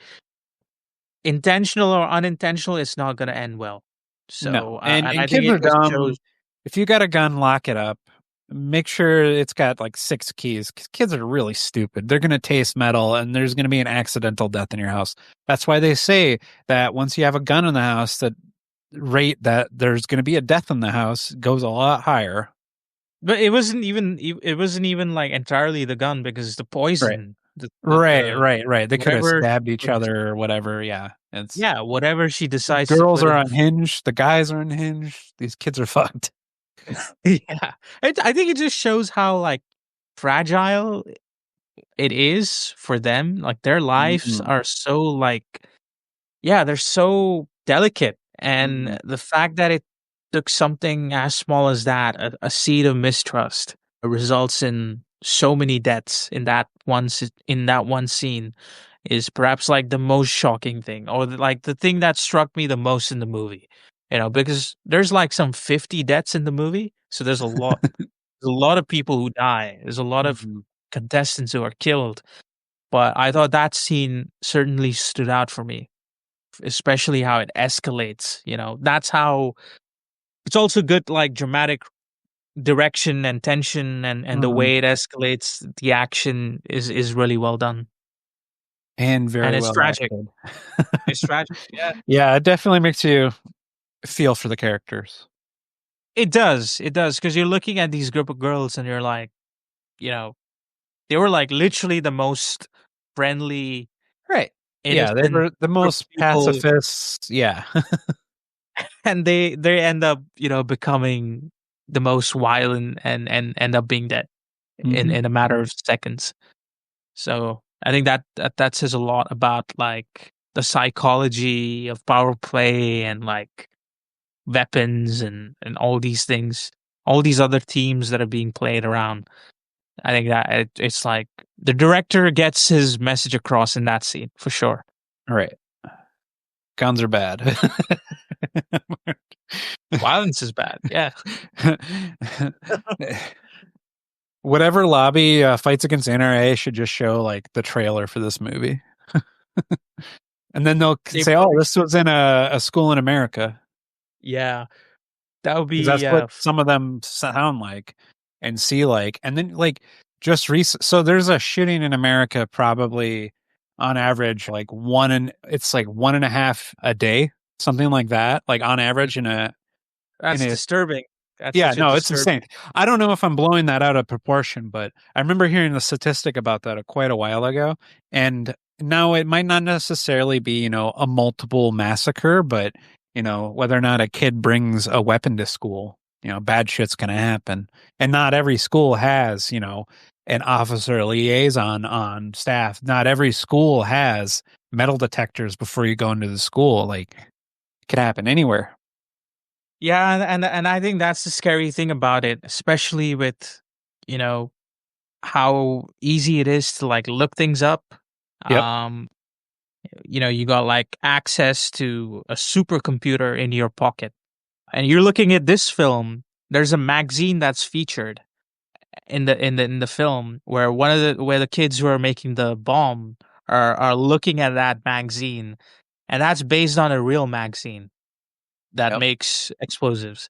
intentional or unintentional. It's not gonna end well. no, So, and and I think kids it are just shows. dumb. If you got a gun, lock it up. Make sure it's got like 6 keys. 'Cause kids are really stupid. They're gonna taste metal, and there's gonna be an accidental death in your house. That's why they say that once you have a gun in the house, that rate that there's gonna be a death in the house goes a lot higher. But it wasn't even like entirely the gun because the Right. poison. The Right. They could have whatever stabbed each other or whatever. Yeah. It's yeah, whatever she decides to girls put are in the unhinged. The guys are unhinged. These kids are fucked. yeah. I think it just shows how like fragile it is for them. Like their lives Mhm. are so like yeah, they're so delicate. And Mhm. the fact that it took something as small as that, a seed of mistrust, results in so many deaths in in that one scene is perhaps like the most shocking thing, or like the thing that struck me the most in the movie. You know, because there's like some 50 deaths in the movie, so there's a lot of people who die. There's a lot of Mhm. contestants who are killed. But I thought that scene certainly stood out for me, especially how it escalates. You know, that's how it's also good, like dramatic direction and tension, and the Mhm. way it escalates. The action is really well done, And and very it's well tragic. acted. It's tragic. Yeah, Yeah, it definitely makes you feel for the characters. it does. It does because you're looking at these group of girls, and you're like, you know, they were like literally the most friendly, Right. Yeah, they innocent were the group of most people, pacifists. Yeah. and they end up becoming the most violent, and end up being dead Mhm. in a matter of seconds. So I think that says a lot about like the psychology of power play, and like weapons, and all these things, all these other themes that are being played around. I think that it's like the director gets his message across in that scene for sure. Right. Guns are bad. Violence is bad. Yeah. Whatever lobby fights against NRA should just show like the trailer for this movie. And then they'll They say, "Oh, probably this was in a school in America," yeah. That would because be that's what some of them sound like and see like. And then like just recent, so there's a shooting in America probably on average like it's like 1.5 a day, something like that, like on average in that's a disturbing. That's yeah, such a no, it's disturbing. insane. I don't know if I'm blowing that out of proportion, but I remember hearing the statistic about that quite a while ago. And now it might not necessarily be, a multiple massacre, but, whether or not a kid brings a weapon to school, bad shit's going to happen. And not every school has, an officer liaison on staff. Not every school has metal detectors before you go into the school. Like, it could happen anywhere. Yeah, and I think that's the scary thing about it, especially with, you know, how easy it is to like look things up. Yep. Um, you got like access to a supercomputer in your pocket. And you're looking at this film, there's a magazine that's featured in the film where where the kids who are making the bomb are looking at that magazine, and that's based on a real magazine that Yep. makes explosives.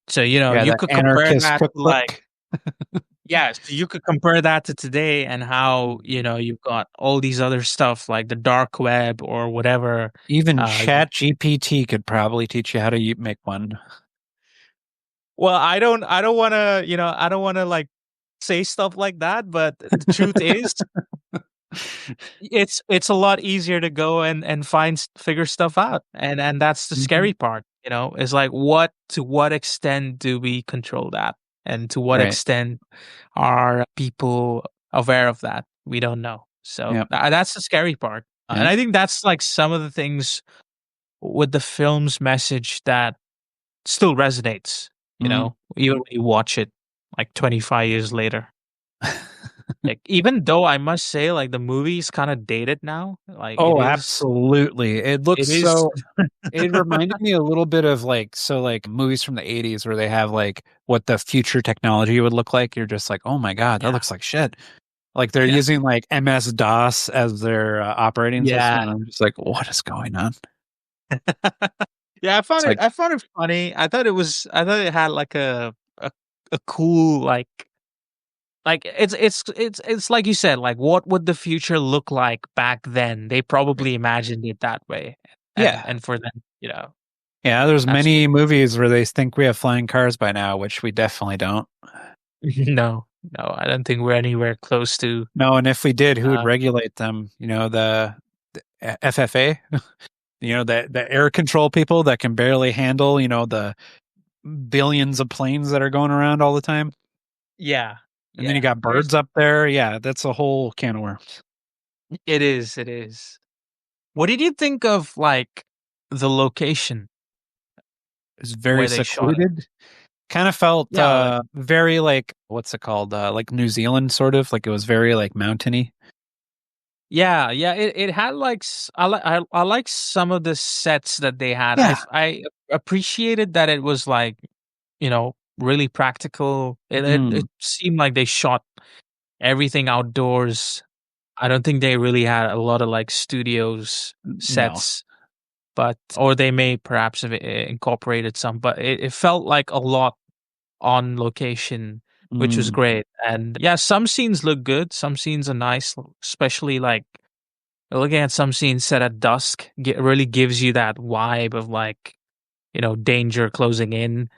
So, Yeah, you the could compare anarchist that to like cookbook. yeah, so you could compare that to today, and how, you've got all these other stuff like the dark web or whatever. Even Uh, Chat GPT could probably teach you how to make one. well, I don't want to, I don't want to like say stuff like that, but the truth is, it's a lot easier to go and figure stuff out, and that's the Mhm. scary part. Is like to what extent do we control that, and to what Right. extent are people aware of that? We don't know. So Yep. that's the scary part. And Yep. I think that's like some of the things with the film's message that still resonates, Mhm. even when you watch it like 25 years later. Like, even though I must say, like, the movie is kind of dated now, like Oh, absolutely. It looks it is so it reminded me a little bit of like movies from the 80s where they have like what the future technology would look like. You're just like, "Oh my God, that yeah, looks like shit." Like they're yeah, using like MS-DOS as their operating yeah. system. And I'm just like, "What is going on?" Yeah, It's like, I found it funny. I thought it had like a cool like it's like you said, like what would the future look like back then? They probably imagined it that way. And yeah. for them, Yeah, there's that's many movies where they think we have flying cars by now, which we definitely don't. no. No, I don't think we're anywhere close to. No, and if we did, who would Uh, regulate them? The FFA, the air control people that can barely handle, the billions of planes that are going around all the time. yeah, And then you yeah. got birds up there. Yeah, that's a whole can of worms. It is. It is. What did you think of like the location It's very where they shot it? secluded. Kind of felt Yeah, like very like what's it called? Like New Zealand, sort of like it was very like mountainy. yeah, yeah. It had like I like some of the sets that they had. Yeah. I appreciated that it was like really practical. It Mm, seemed like they shot everything outdoors. I don't think they really had a lot of like studios no. sets, but or they may perhaps have incorporated some, but it felt like a lot on location, which was Mm, great. And yeah, some scenes look good. Some scenes are nice, especially like looking at some scenes set at dusk. Really gives you that vibe of like danger closing in,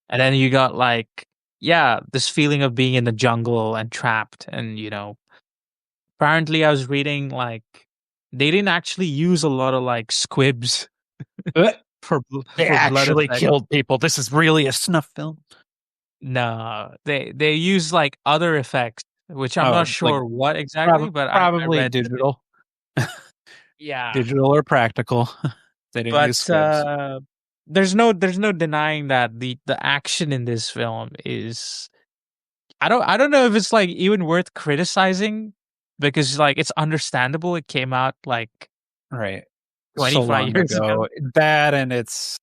and then you got like yeah this feeling of being in the jungle and trapped. And apparently, I was reading like they didn't actually use a lot of like squibs uh, they for blood actually effect. killed people. This is really a snuff film. No, they use like other effects, which I'm not Oh, like sure what exactly, but I probably read that digital, yeah. digital or practical. They didn't use But squibs. there's no denying that the action in this film is I don't know if it's like even worth criticizing because like it's understandable. It came out like Right. So 25 long years ago. ago. That and it's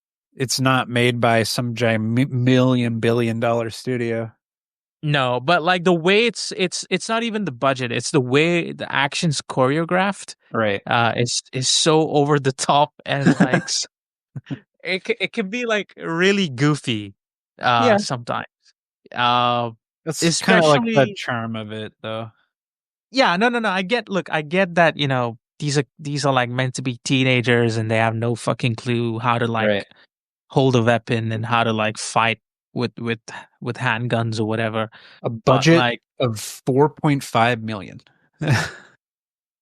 not made by some giant million billion dollar studio. No, but like the way it's not even the budget. It's the way the action's choreographed. Right. Is so over the top and like it can be like really goofy Yeah. sometimes. Uh That's kind of like the especially charm of it though. yeah, no. I get that, these are like meant to be teenagers and they have no fucking clue how to Right. like hold a weapon and how to like fight with with with handguns or whatever. A But budget like of 4.5 million. What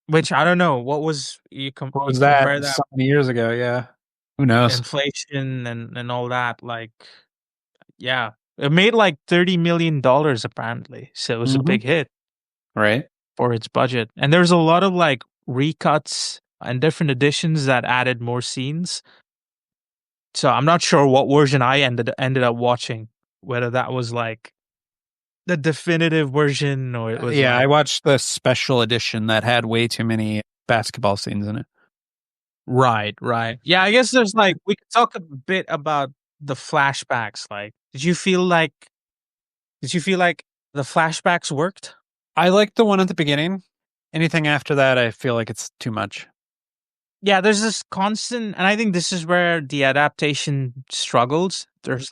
which I don't know, what was you was that compare that so many years ago? Yeah. Who knows? inflation and all that, like yeah. It made like $30 million apparently. So it was a Hmm. big hit Right. for its budget. And there's a lot of like recuts and different editions that added more scenes. So I'm not sure what version I ended up watching, whether that was like the definitive version or it was Yeah, I like watched the special edition that had way too many basketball scenes in it. right, right. Yeah, I guess there's like we could talk a bit about the flashbacks. Like, did you feel like the flashbacks worked? I like the one at the beginning. Anything after that, I feel like it's too much. Yeah, there's this constant, and I think this is where the adaptation struggles. There's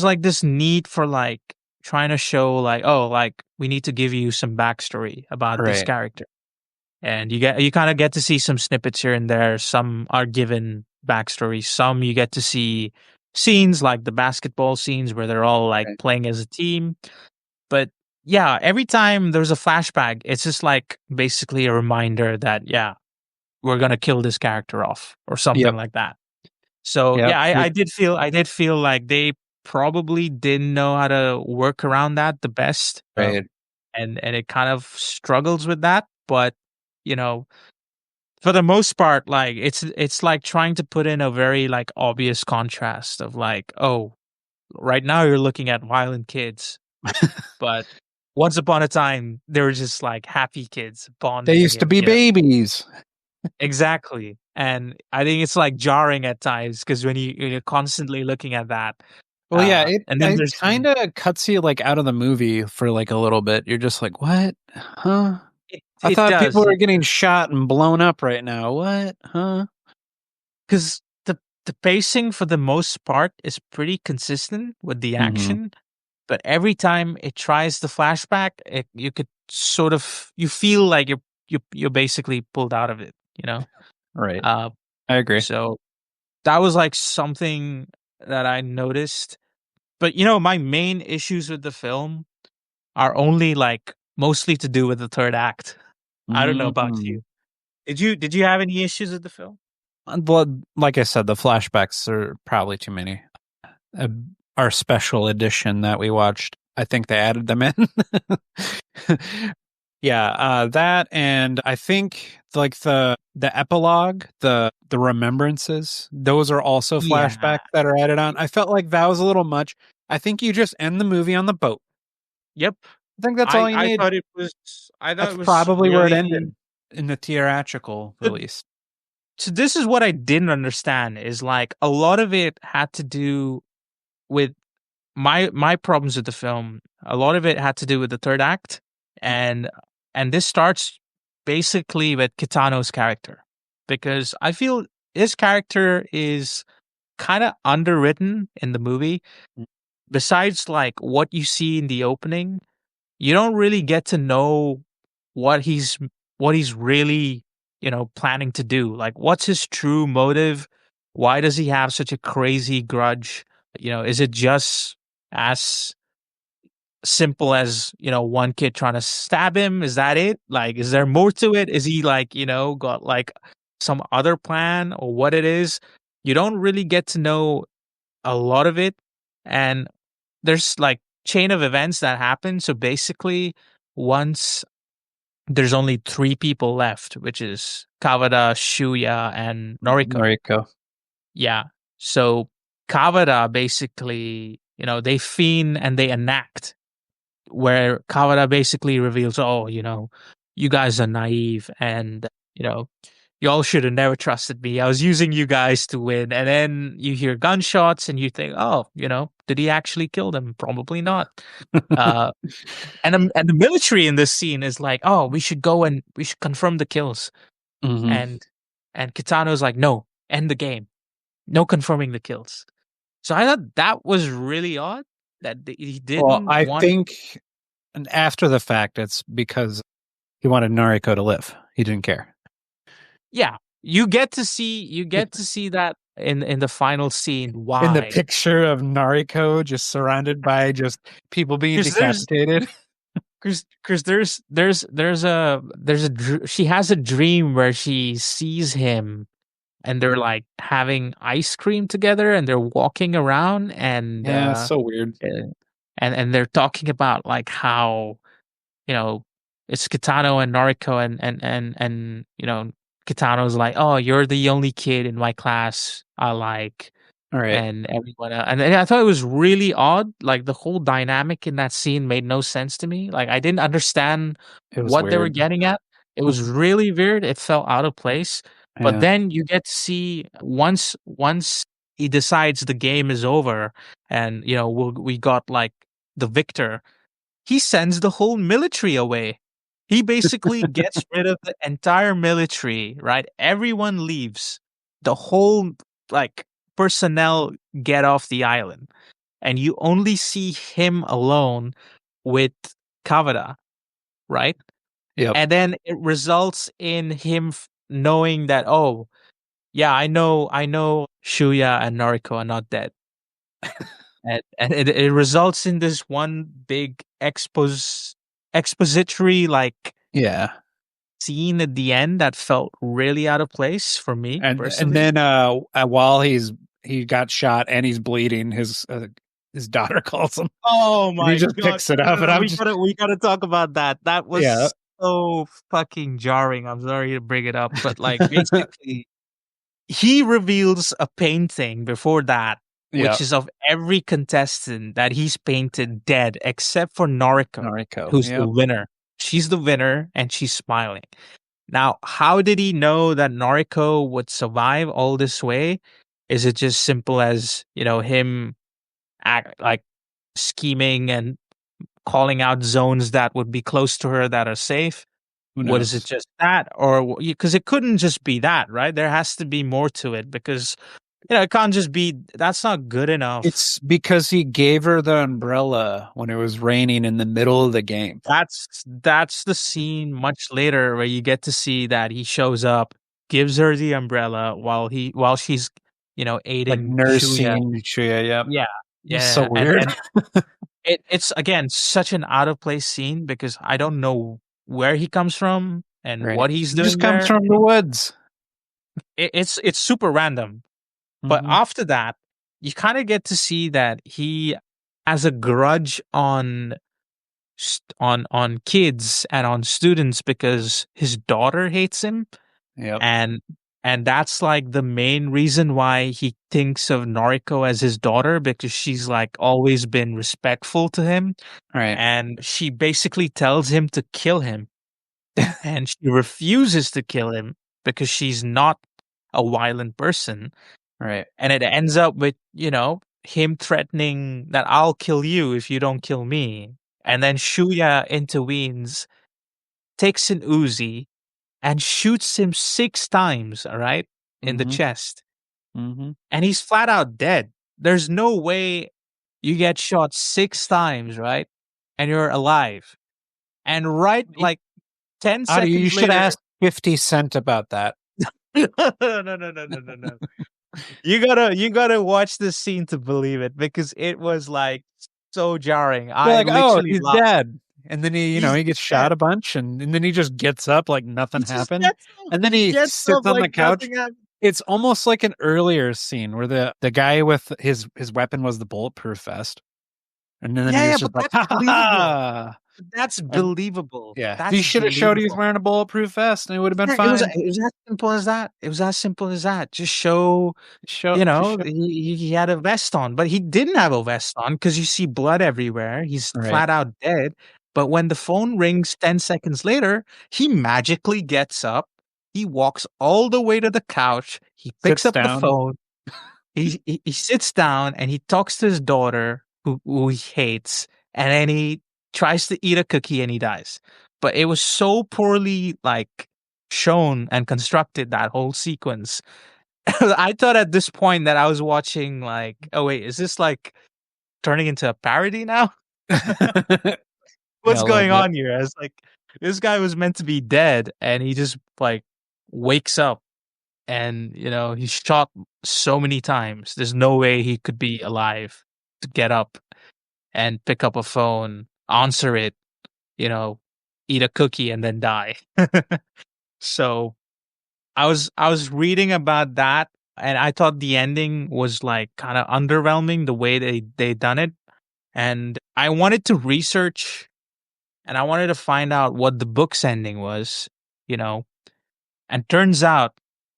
like this need for like trying to show like, oh, like we need to give you some backstory about this Right. character. And you kind of get to see some snippets here and there. Some are given backstory. Some you get to see scenes like the basketball scenes where they're all like Right. playing as a team. But yeah, every time there's a flashback, it's just like basically a reminder that yeah, we're gonna kill this character off or something Yep. like that. So Yep. yeah, I did feel like they probably didn't know how to work around that the best. Right. And it kind of struggles with that. But you know, for the most part, like it's like trying to put in a very like obvious contrast of like, oh, right now you're looking at violent kids, but once upon a time they were just like happy kids They bonding used to and be babies. exactly. And I think it's like jarring at times because when you're constantly looking at that, Well, yeah, it and then it there's kind of cuts you like out of the movie for like a little bit. You're just like, "What? Huh? I it thought people does were getting shot and blown up right now. What? Huh?" because the pacing for the most part is pretty consistent with the Mhm. action, but every time it tries the flashback, you could sort of you feel like you're basically pulled out of it, you know. Right. Uh, I agree. so that was like something that I noticed. But my main issues with the film. are only like mostly to do with the third act. I don't know about Mm. you. Did you have any issues with the film? Well, like I said, the flashbacks are probably too many. Uh, our special edition that we watched, I think they added them in. Yeah, that, and I think like the epilogue, the remembrances, those are also Yeah. flashbacks that are added on. I felt like that was a little much. I think you just end the movie on the boat. Yep. I think that's all I you I need. thought it was I thought That's it was probably where it really good. ended in the theatrical So, release. so this is what I didn't understand is like a lot of it had to do with my problems with the film. A lot of it had to do with the third act, and this starts basically with Kitano's character, because I feel his character is kind of underwritten in the movie. Besides like what you see in the opening, you don't really get to know what he's what he's really, planning to do. Like what's his true motive? Why does he have such a crazy grudge? Is it just as simple as, one kid trying to stab him? Is that it? Like, is there more to it? Is he like, got like some other plan or what it is? You don't really get to know a lot of it. And there's like chain of events that happen. So basically, once there's only three people left, which is Kawada, Shuya, and Noriko. Noriko. Yeah. So Kawada basically, they fiend and they enact, where Kawada basically reveals, oh, you guys are naive and, you know, y'all should have never trusted me. I was using you guys to win. And then you hear gunshots and you think, oh, did he actually kill them? Probably not. Uh, and the military in this scene is like, oh, we should go and we should confirm the kills. Hmm. And Kitano's like, no, end the game. No confirming the kills. So I thought that was really odd that he Well, didn't I want. think, and after the fact, it's because he wanted Noriko to live. He didn't care. Yeah, you get to see that in the final scene. In the Why? picture of Noriko just surrounded by just people being Because there's decapitated. because she has a dream where she sees him and they're like having ice cream together and they're walking around and Yeah, it's so weird. they're talking about like how, you know, it's Kitano and Noriko and Kitano's like, "Oh, you're the only kid in my class I like." All right. And everyone and I thought it was really odd. Like the whole dynamic in that scene made no sense to me. Like I didn't understand It was what they were weird. getting at. It was really weird. It felt out of place. But Yeah. then you get to see once he decides the game is over and we got like the victor, he sends the whole military away. He basically gets rid of the entire military, right? Everyone leaves. The whole like personnel get off the island. And you only see him alone with Kavada, right? Yep. And then it results in him knowing that, oh, yeah, I know Shuya and Noriko are not dead. And it results in this one big expository like Yeah. scene at the end that felt really out of place for me And personally. then while he got shot and he's bleeding, his daughter calls him Oh and he my just god! picks it No, no, up and no. I'm We just gotta we gotta talk about that. That yeah. was so fucking jarring. I'm sorry to bring it up, but like basically he reveals a painting before that, Yeah. which is of every contestant that he's painted dead except for Noriko, Noriko. who's the Yep. winner. She's the winner and she's smiling. Now, how did he know that Noriko would survive all this way? Is it just simple as, him like scheming and calling out zones that would be close to her that are safe? Who What is it knows? just that? Or because it couldn't just be that, right? There has to be more to it because it can't just be that's not good enough. It's because he gave her the umbrella when it was raining in the middle of the game. That's the scene much later where you get to see that he shows up, gives her the umbrella while she's Like aiding Shuya. nursing Chuya, yep. Yeah, It's so yeah, and weird. It's again such an out of place scene because I don't know where he comes from and Right. what he's He just doing comes there. from the woods. It's super random. But Hmm. after that, you kind of get to see that he has a grudge on on kids and on students because his daughter hates him, Yep. and that's like the main reason why he thinks of Noriko as his daughter, because she's like always been respectful to him, Right. and she basically tells him to kill him, and she refuses to kill him because she's not a violent person. Right. And it ends up with, him threatening that I'll kill you if you don't kill me. And then Shuya intervenes, takes an Uzi, and shoots him 6 times, all right, in the Hmm. chest. Hmm. And he's flat out dead. There's no way you get shot 6 times, right? And you're alive. And right like 10 Adi, you seconds should later, ask 50 Cent about that. no, no, no, no, no, no, no. You gotta watch this scene to believe it because it was like so jarring. You're I like, oh, literally he's laughed. dead. And then He's he gets dead. shot a bunch and then he just gets up like He nothing just happened. gets up. And then He he gets sits up on like the couch. nothing happened. It's almost like an earlier scene where the guy with his weapon was the bulletproof vest. And then Yeah, he was yeah, just but like, that's ha ha believable. ha. That's And believable. yeah, he That's should have showed he was believable. wearing a bulletproof vest and it would have been Yeah, fine. it was as simple as that. It was as simple as that. Just show, Just show. he had a vest on, but he didn't have a vest on because you see blood everywhere. He's Right. flat out dead. But when the phone rings 10 seconds later, he magically gets up. He walks all the way to the couch. He picks Sits up the down. phone. He sits down and he talks to his daughter, who he hates, and then he tries to eat a cookie and he dies. But it was so poorly like shown and constructed, that whole sequence. I thought at this point that I was watching like, oh wait, is this like turning into a parody now? Yeah, What's a little going bit. on here? It's like this guy was meant to be dead and he just like wakes up, and he's shot so many times. There's no way he could be alive to get up and pick up a phone, answer it, you know, eat a cookie and then die. So I was reading about that, and I thought the ending was like kind of underwhelming the way they done it. And I wanted to research and I wanted to find out what the book's ending was, you know, and turns out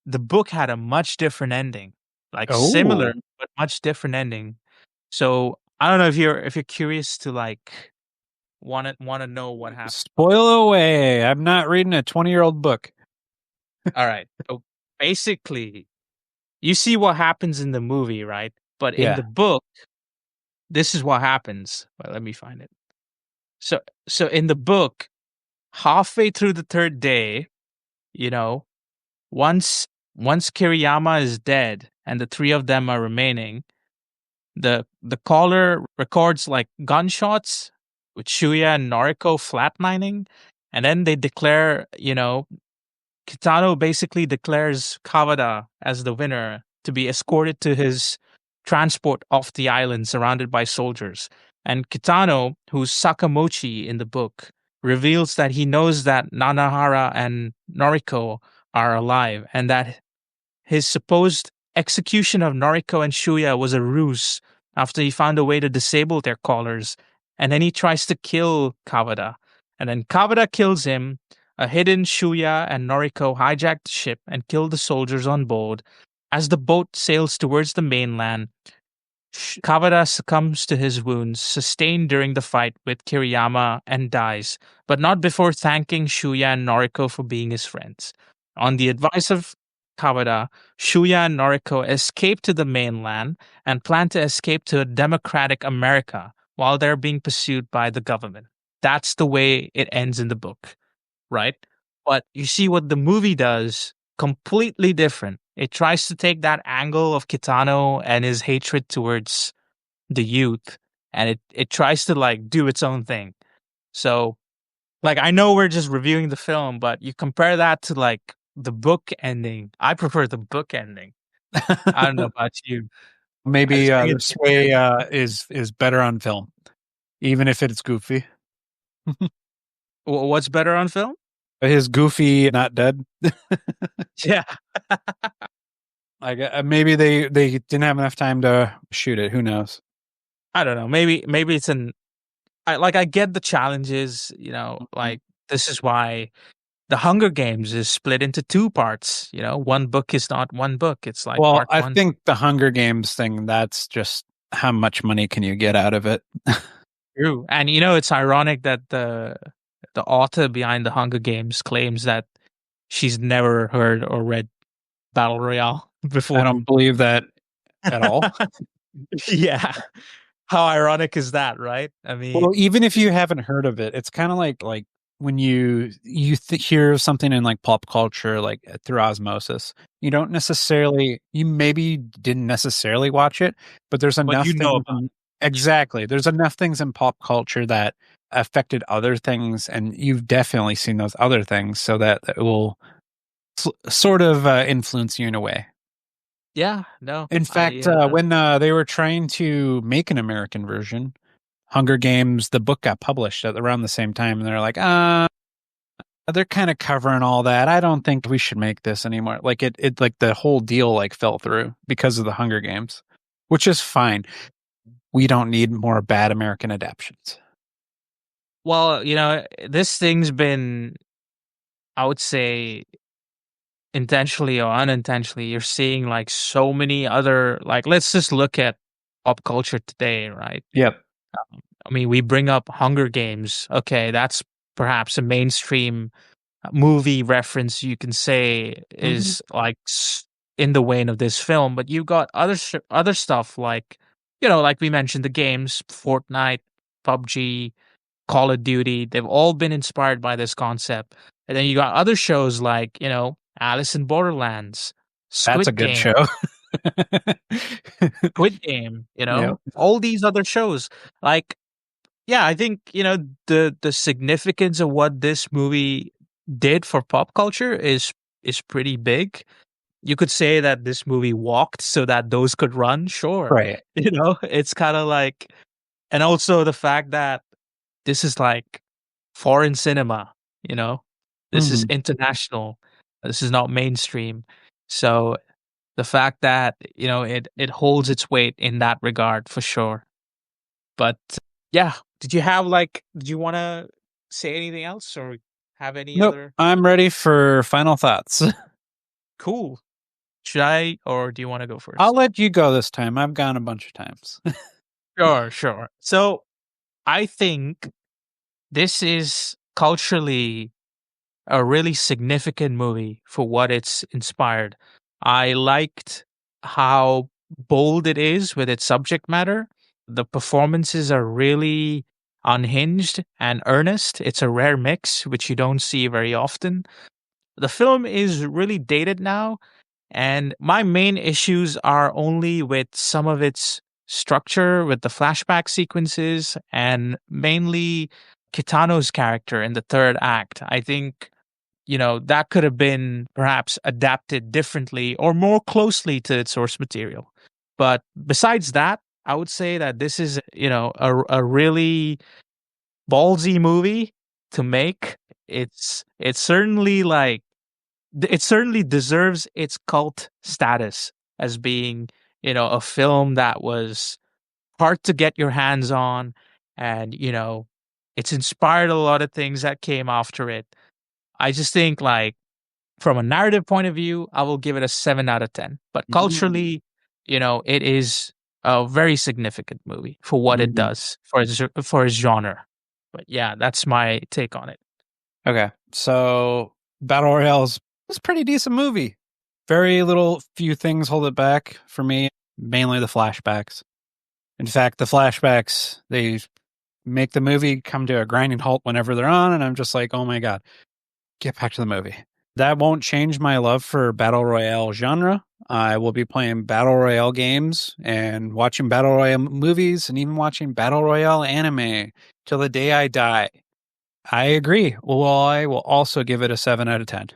the book had a much different ending, like similar Oh, but much different ending. So I don't know if you're curious to like want to know what happened. spoil away. I'm not reading a 20-year-old book. All right. So basically, you see what happens in the movie, right? But in Yeah. the book, this is what happens. Well, let me find it. So in the book, halfway through the third day, you know, once Kiriyama is dead and the three of them are remaining, the caller records like gunshots with Shuya and Noriko flatlining, and then they declare, Kitano basically declares Kawada as the winner to be escorted to his transport off the island surrounded by soldiers. And Kitano, who's Sakamochi in the book, reveals that he knows that Nanahara and Noriko are alive and that his supposed execution of Noriko and Shuya was a ruse after he found a way to disable their collars. And then he tries to kill Kawada. And then Kawada kills him. A hidden Shuya and Noriko hijack the ship and kill the soldiers on board. As the boat sails towards the mainland, Kawada succumbs to his wounds sustained during the fight with Kiriyama and dies, but not before thanking Shuya and Noriko for being his friends. On the advice of Kawada, Shuya and Noriko escape to the mainland and plan to escape to a democratic America while they're being pursued by the government. That's the way it ends in the book, right? But you see what the movie does, completely different. It tries to take that angle of Kitano and his hatred towards the youth, and it tries to like do its own thing. So like I know we're just reviewing the film, but you compare that to like the book ending. I prefer the book ending. I don't know about you. I Maybe just think the it's sway is better on film. even if it's goofy. What's better on film? His goofy not dead. Yeah. Like maybe they didn't have enough time to shoot it. Who knows? I don't know. Maybe it's an I get the challenges, Mhm. like this is why the Hunger Games is split into two parts, one book is not one book. It's like Well, part I 1. think the Hunger Games thing, that's just how much money can you get out of it? True. And it's ironic that the author behind the Hunger Games claims that she's never heard or read Battle Royale I before. don't believe that at all. Yeah. How ironic is that, right? I Well, mean, even if you haven't heard of it, it's kind of like when you hear of something in like pop culture, like through osmosis. You don't necessarily, you maybe didn't necessarily watch it, but there's but enough you know things about it. exactly. There's enough things in pop culture that affected other things, and you've definitely seen those other things, so that it will sort of influence you in a way. Yeah, no. In fact, when they were trying to make an American version, Hunger Games, the book got published at around the same time, and they're like, they're kind of covering all that. I don't think we should make this anymore. Like like the whole deal like fell through because of the Hunger Games, which is fine. We don't need more bad American adaptations. Well, this thing's been, I would say, intentionally or unintentionally, you're seeing like so many other, like, let's just look at pop culture today, right? Yep. I mean, we bring up Hunger Games. Okay, that's perhaps a mainstream movie reference you can say Hmm. is like in the vein of this film, but you've got other stuff like, like we mentioned, the games, Fortnite, PUBG, Call of Duty. They've all been inspired by this concept. And then you got other shows like, Alice in Borderlands, That's a Squid good Game, show. Squid Game, Yep. all these other shows. Like, yeah, I think, the significance of what this movie did for pop culture is pretty big. You could say that this movie walked so that those could run, sure. Right. It's kind of like, and also the fact that this is like foreign cinema, you know? This is Hmm. international. This is not mainstream. So the fact that, it holds its weight in that regard for sure. But yeah, did you want to say anything else or have any Nope. other? I'm ready for final thoughts. Cool. Should I, or do you want to go I'll first? let you go this time. I've gone a bunch of times. Sure, sure. So I think this is culturally a really significant movie for what it's inspired. I liked how bold it is with its subject matter. The performances are really unhinged and earnest. It's a rare mix, which you don't see very often. The film is really dated now, and my main issues are only with some of its structure, with the flashback sequences, and mainly Kitano's character in the third act. I think that could have been perhaps adapted differently or more closely to its source material. But besides that, I would say that this is, a really ballsy movie to make. It's certainly like it certainly deserves its cult status as being, a film that was hard to get your hands on, and it's inspired a lot of things that came after it. I just think, like, from a narrative point of view, I will give it a 7 out of 10. But Mm, culturally, it is a very significant movie for what it mhm. does for its genre. But yeah, that's my take on it. Okay. So Battle Royale is a pretty decent movie. Very little few things hold it back for me, mainly the flashbacks. In fact, the flashbacks, they make the movie come to a grinding halt whenever they're on, and I'm just like, oh my God, get back to the movie. That won't change my love for Battle Royale genre. I will be playing Battle Royale games and watching Battle Royale movies and even watching Battle Royale anime till the day I die. I agree. Well, I will also give it a 7 out of 10.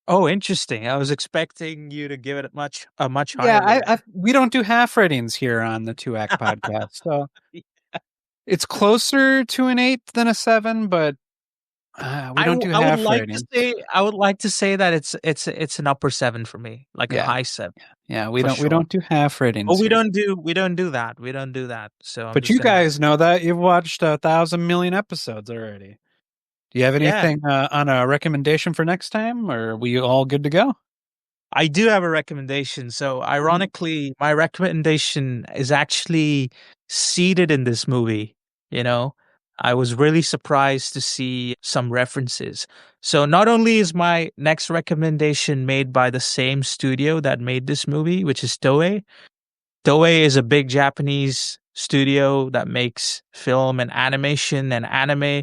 Oh, interesting. I was expecting you to give it a much Yeah, higher rating. we don't do half ratings here on the Two Act podcast. So It's closer to an 8 than a 7, but we don't do I would half like to ratings. say that it's an upper 7 for me, like a Yeah. high 7 Yeah, we for sure. don't do half But ratings here. we don't do that. We don't do that. So I'm But just you gonna guys know that you've watched 1,000,000,000 episodes already. Do you have yeah. anything on a recommendation for next time, or are we all good to go? I do have a recommendation. So Ooh. ironically, my recommendation is actually seated in this movie, you know. I was really surprised to see some references. So not only is my next recommendation made by the same studio that made this movie, which is Toei. Toei is a big Japanese studio that makes film and animation and anime.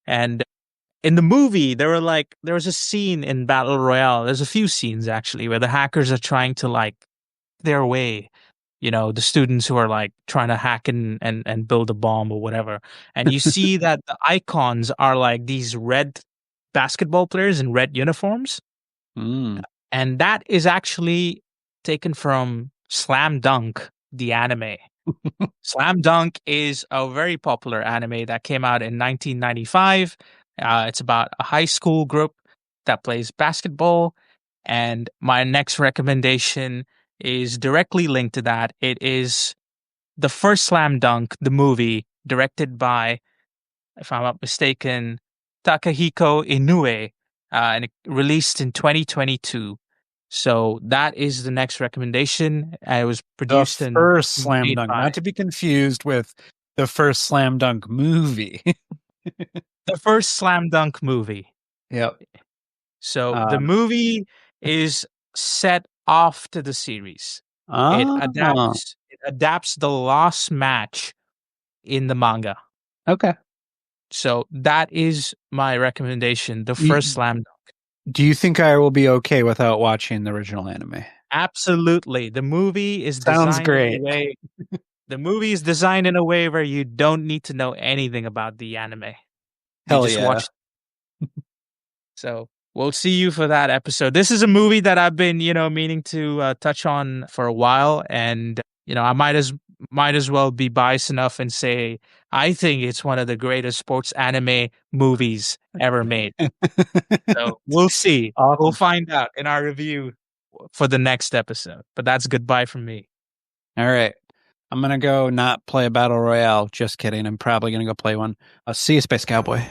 And in the movie, there was a scene in Battle Royale. There's a few scenes actually where the hackers are trying to like their way, the students who are like trying to hack and build a bomb or whatever. And you see that the icons are like these red basketball players in red uniforms. Mm. And that is actually taken from Slam Dunk, the anime. Slam Dunk is a very popular anime that came out in 1995. It's about a high school group that plays basketball. And my next recommendation is directly linked to that. It is the first Slam Dunk, the movie, directed by, if I'm not mistaken, Takahiko Inoue, and it released in 2022. So that is the next recommendation. It was The produced and first Slam made Dunk, by not to be confused with the first Slam Dunk movie. the first Slam Dunk movie. Yep. So the Um, movie is set off to the series. oh, It adapts the lost match in the manga. okay. So that is my recommendation, the first Y- Slam Dunk. Do you think I will be okay without watching the original anime? Absolutely. Sounds great. The movie is designed in a way where you don't need to know anything about the anime. You Hell just yeah. watch. So we'll see you for that episode. This is a movie that I've been, meaning to touch on for a while, and I might as well be biased enough and say I think it's one of the greatest sports anime movies ever made. So we'll see. We'll Awesome. find out in our review for the next episode. But that's goodbye from me. All right. I'm going to go not play a battle royale. Just kidding. I'm probably going to go play one. I'll see you, Space Cowboy.